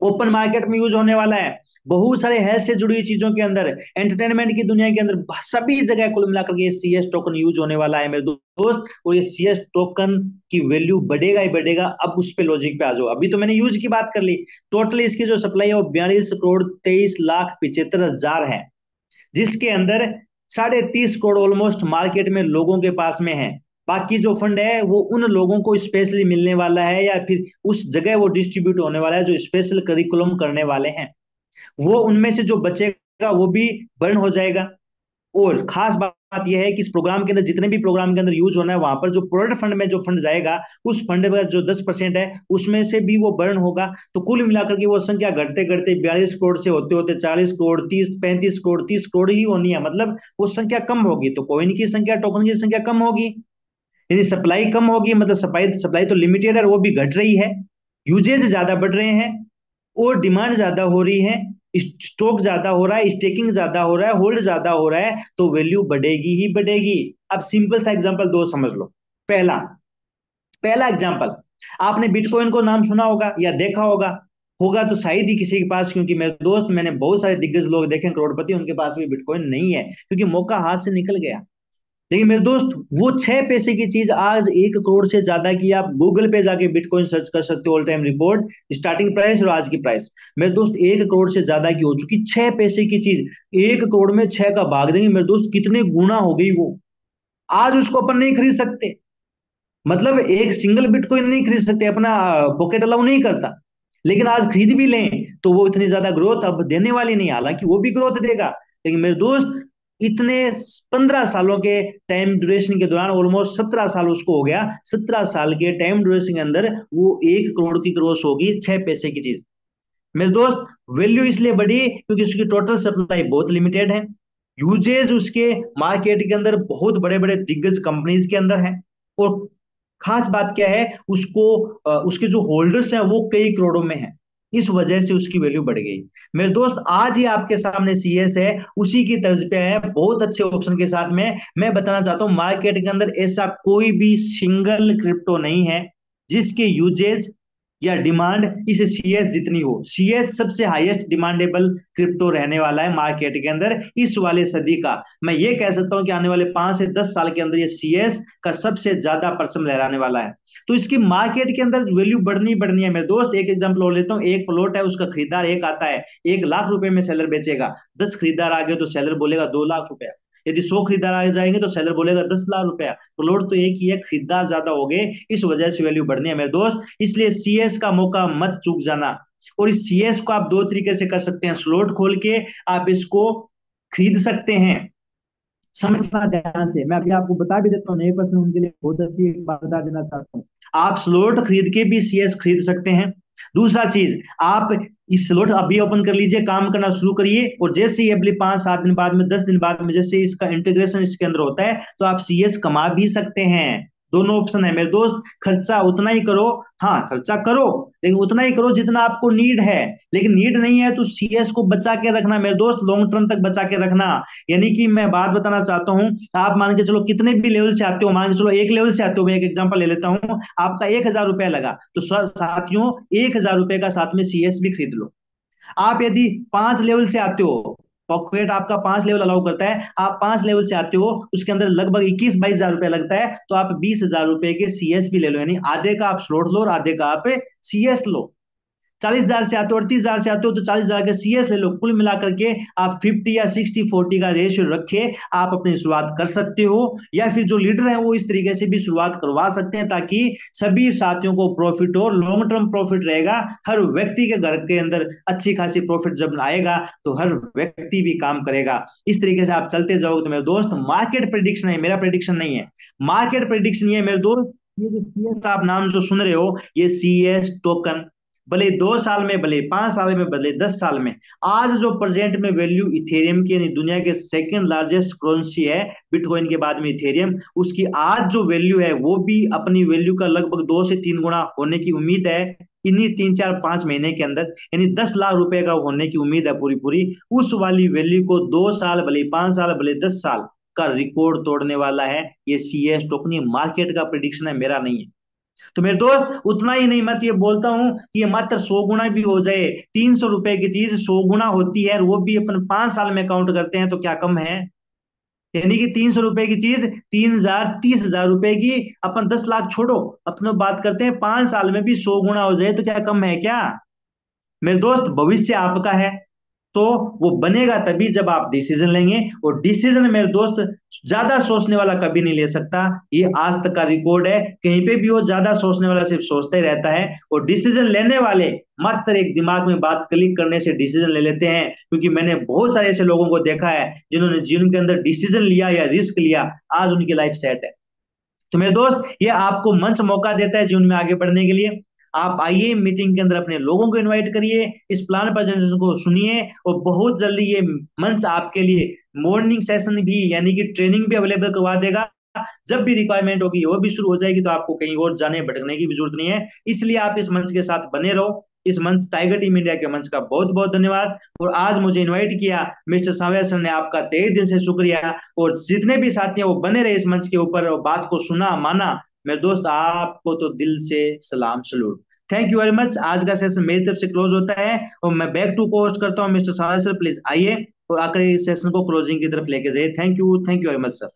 ओपन मार्केट में यूज होने वाला है, बहुत सारे हेल्थ से जुड़ी हुई चीजों के अंदर, एंटरटेनमेंट की दुनिया के अंदर, सभी जगह कुल मिलाकर के CS टोकन यूज होने वाला है मेरे दोस्त। और ये CS टोकन की वैल्यू बढ़ेगा ही बढ़ेगा। अब उस पे लॉजिक पे आ जाओ, अभी तो मैंने यूज की बात कर ली। टोटली इसकी जो सप्लाई है वो 42,23,75,000 है, जिसके अंदर 30.5 करोड़ ऑलमोस्ट मार्केट में लोगों के पास में है। बाकी जो फंड है वो उन लोगों को स्पेशली मिलने वाला है, या फिर उस जगह वो डिस्ट्रीब्यूट होने वाला है जो स्पेशल करिकुलम करने वाले हैं। वो उनमें से जो बचेगा वो भी बर्न हो जाएगा। और खास बात यह है कि इस प्रोग्राम के अंदर, जितने भी प्रोग्राम के अंदर यूज होना है, वहां पर जो प्रोडक्ट फंड में जो फंड जाएगा, उस फंड का जो 10% है उसमें से भी वो बर्न होगा। तो कुल मिलाकर के वो संख्या घटते घटते 42 करोड़ से होते होते 40 करोड़, 35 करोड़, 30 करोड़ ही होनी है। मतलब वो संख्या कम होगी तो कॉइन की संख्या, टोकन की संख्या कम होगी। यदि सप्लाई कम होगी, मतलब सप्लाई तो लिमिटेड है, वो भी घट रही है, यूजेज ज्यादा बढ़ रहे हैं और डिमांड ज्यादा हो रही है, स्टॉक ज्यादा हो रहा है, स्टेकिंग ज्यादा हो रहा है, होल्ड ज्यादा हो रहा है, तो वैल्यू बढ़ेगी ही बढ़ेगी। अब सिंपल सा एग्जांपल दो समझ लो। पहला पहला एग्जांपल, आपने बिटकॉइन को नाम सुना होगा या देखा होगा, होगा तो शायद ही किसी के पास, क्योंकि मेरे दोस्त, मैंने बहुत सारे दिग्गज लोग देखे करोड़पति, उनके पास भी बिटकॉइन नहीं है, क्योंकि मौका हाथ से निकल गया। लेकिन मेरे दोस्त वो 6 पैसे की चीज आज 1 करोड़ से ज्यादा की, आप गूगल पे जाके बिटकॉइन सर्च कर सकते हो, all time record starting price और आज की प्राइस, मेरे दोस्त 1 करोड़ से ज्यादा की हो चुकी। 6 पैसे की चीज 1 करोड़ में 6 का भाग देंगे मेरे दोस्त, कितने गुना हो गई वो। आज उसको अपन नहीं खरीद सकते, मतलब एक सिंगल बिटकॉइन नहीं खरीद सकते, अपना पॉकेट अलाउ नहीं करता। लेकिन आज खरीद भी लें तो वो इतनी ज्यादा ग्रोथ अब देने वाली नहीं, हालांकि वो भी ग्रोथ देगा, लेकिन मेरे दोस्त इतने 15 सालों के टाइम ड्यूरेशन के दौरान ऑलमोस्ट 17 साल उसको हो गया, 17 साल के टाइम ड्यूरेशन के अंदर वो 1 करोड़ की ग्रोथ होगी 6 पैसे की चीज। मेरे दोस्त वैल्यू इसलिए बढ़ी क्योंकि उसकी टोटल सप्लाई बहुत लिमिटेड है, यूजेज उसके मार्केट के अंदर बहुत बड़े बड़े दिग्गज कंपनीज के अंदर है, और खास बात क्या है, उसको उसके जो होल्डर्स हैं वो कई करोड़ों में है, इस वजह से उसकी वैल्यू बढ़ गई। मेरे दोस्त आज ही आपके सामने सीएस है, उसी की तर्ज पे है, बहुत अच्छे ऑप्शन के साथ में। मैं बताना चाहता हूं मार्केट के अंदर ऐसा कोई भी सिंगल क्रिप्टो नहीं है जिसके यूजेज या डिमांड इस सीएस जितनी हो। सीएस सबसे हाईएस्ट डिमांडेबल क्रिप्टो रहने वाला है मार्केट के अंदर इस वाले सदी का। मैं ये कह सकता हूं कि आने वाले 5 से 10 साल के अंदर ये सीएस का सबसे ज्यादा परचम लहराने वाला है। तो इसकी मार्केट के अंदर वैल्यू बढ़नी बढ़नी है मेरे दोस्त। एक एग्जांपल और लेता हूं, एक प्लॉट है, उसका खरीदार एक आता है, 1 लाख रुपए में सेलर बेचेगा, 10 खरीदार आ गए तो सेलर बोलेगा 2 लाख रुपया। यदि 100 खरीदार आ जाएंगे तो सेलर बोलेगा 10 लाख रुपया। प्लॉट तो एक ही है, खरीदार ज्यादा हो गए, इस वजह से वैल्यू बढ़नी है मेरे दोस्त। इसलिए सीएस का मौका मत चूक जाना। और इस सीएस को आप दो तरीके से कर सकते हैं, स्लॉट खोल के आप इसको खरीद सकते हैं। समझना ध्यान से, मैं अभी आपको बता भी देता हूँ, नए पर्सन उनके लिए बहुत अच्छी एक बात बता देना चाहता हूँ, आप स्लॉट खरीद के भी सीएस खरीद सकते हैं। दूसरा चीज, आप इस स्लॉट अभी ओपन कर लीजिए, काम करना शुरू करिए, और जैसे ही अगले 5-7 दिन बाद में, 10 दिन बाद में जैसे इसका इंटीग्रेशन इसके अंदर होता है तो आप सीएस कमा भी सकते हैं। दोनों ऑप्शन है मेरे दोस्त। खर्चा उतना ही करो, हाँ खर्चा करो, लेकिन उतना ही करो जितना आपको नीड है। लेकिन नीड नहीं है तो सीएस को बचा के रखना मेरे दोस्त, लॉन्ग टर्म तक बचा के रखना। यानी कि मैं बात बताना चाहता हूं, आप मान के चलो कितने भी लेवल से आते हो, मान के चलो एक लेवल से आते हो, मैं एक एग्जांपल ले लेता हूं, आपका 1,000 रुपया लगा, तो साथियों 1,000 रुपए का साथ में सीएस भी खरीद लो। आप यदि 5 लेवल से आते हो, पॉकेट आपका 5 लेवल अलाउ करता है, आप 5 लेवल से आते हो, उसके अंदर लगभग 21-22 हजार रुपया लगता है, तो आप 20,000 रुपए के सीएस भी ले लो, यानी आधे का आप स्लॉट लो और आधे का आप सीएस लो। 40,000 से आते हो, 38,000 से आते हो तो 40,000 के सीएस ले लो। कुल मिलाकर के आप 50 या 60-40 का रेशियो रखे आप अपनी शुरुआत कर सकते हो, या फिर जो लीडर है वो इस तरीके से भी शुरुआत करवा सकते हैं ताकि सभी साथियों को प्रॉफिट हो, लॉन्ग टर्म प्रॉफिट रहेगा। हर व्यक्ति के घर के अंदर अच्छी खासी प्रॉफिट जब आएगा तो हर व्यक्ति भी काम करेगा। इस तरीके से आप चलते जाओगे तो मेरे दोस्त, मार्केट प्रिडिक्शन है, मेरा प्रिडिक्शन नहीं है, मार्केट प्रिडिक्शन ये है मेरे दोस्त। ये जो सीएस आप नाम जो सुन रहे हो, ये सीएस टोकन भले 2 साल में, भले 5 साल में, भले 10 साल में, आज जो प्रेजेंट में वैल्यू इथेरियम की, दुनिया के सेकंड लार्जेस्ट करेंसी है बिटकॉइन के बाद में इथेरियम, उसकी आज जो वैल्यू है वो भी अपनी वैल्यू का लगभग 2 से 3 गुना होने की उम्मीद है इन्हीं 3-4-5 महीने के अंदर, यानी 10 लाख रुपए का होने की उम्मीद है पूरी पूरी। उस वाली वैल्यू को 2 साल, भले 5 साल, भले 10 साल का रिकॉर्ड तोड़ने वाला है ये सीएस टोकन। मार्केट का प्रिडिक्शन है, मेरा नहीं है। तो मेरे दोस्त उतना ही नहीं, मैं तो ये बोलता हूं कि ये मात्र 100 गुना भी हो जाए, 300 रुपए की चीज 100 गुना होती है, वो भी अपन 5 साल में काउंट करते हैं तो क्या कम है। यानी कि 300 रुपए की चीज 3,000, 30,000 रुपए की, अपन 10 लाख छोड़ो, अपने बात करते हैं 5 साल में भी 100 गुना हो जाए तो क्या कम है क्या। मेरे दोस्त भविष्य आपका है, तो वो बनेगा तभी जब आप डिसीजन लेंगे, और डिसीजन मेरे दोस्त ज्यादा सोचने वाला कभी नहीं ले सकता, ये आज तक का रिकॉर्ड है। कहीं पे भी वो ज्यादा सोचने वाला सिर्फ सोचता ही रहता है, और डिसीजन लेने वाले मात्र एक दिमाग में बात क्लिक करने से डिसीजन ले लेते हैं। क्योंकि मैंने बहुत सारे ऐसे लोगों को देखा है जिन्होंने जीवन के अंदर डिसीजन लिया या रिस्क लिया, आज उनकी लाइफ सेट है। तो मेरे दोस्त ये आपको मंच मौका देता है जीवन में आगे बढ़ने के लिए। आप आइए मीटिंग के अंदर, अपने लोगों को इनवाइट करिए, इस प्लान प्रेजेंटेशन को सुनिए, और बहुत जल्दी ये मंच आपके लिए मॉर्निंग सेशन भी, यानी कि ट्रेनिंग भी अवेलेबल करवा देगा। जब भी रिक्वायरमेंट होगी वो भी शुरू हो जाएगी, तो आपको कहीं और जाने भटकने की भी जरूरत नहीं है। इसलिए आप इस मंच के साथ बने रहो। इस मंच टाइगर टीम इंडिया के मंच का बहुत बहुत धन्यवाद। और आज मुझे इनवाइट किया मिस्टर सावरिया सर ने, आपका तहे दिल से शुक्रिया। और जितने भी साथी हैं वो बने रहे इस मंच के ऊपर और बात को सुना माना, मेरे दोस्त आपको तो दिल से सलाम, salute. Thank you very much. आज का सेशन मेरी तरफ से क्लोज होता है और मैं बैक टू कोस्ट करता हूँ मिस्टर सावरिया सर, प्लीज आइए और आकर इस सेशन को क्लोजिंग की तरफ लेके जाइए। Thank you very much sir.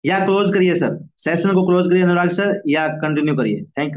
या क्लोज करिए सर, सेशन को क्लोज करिए अनुराग सर, या कंटिन्यू करिए। Thank you.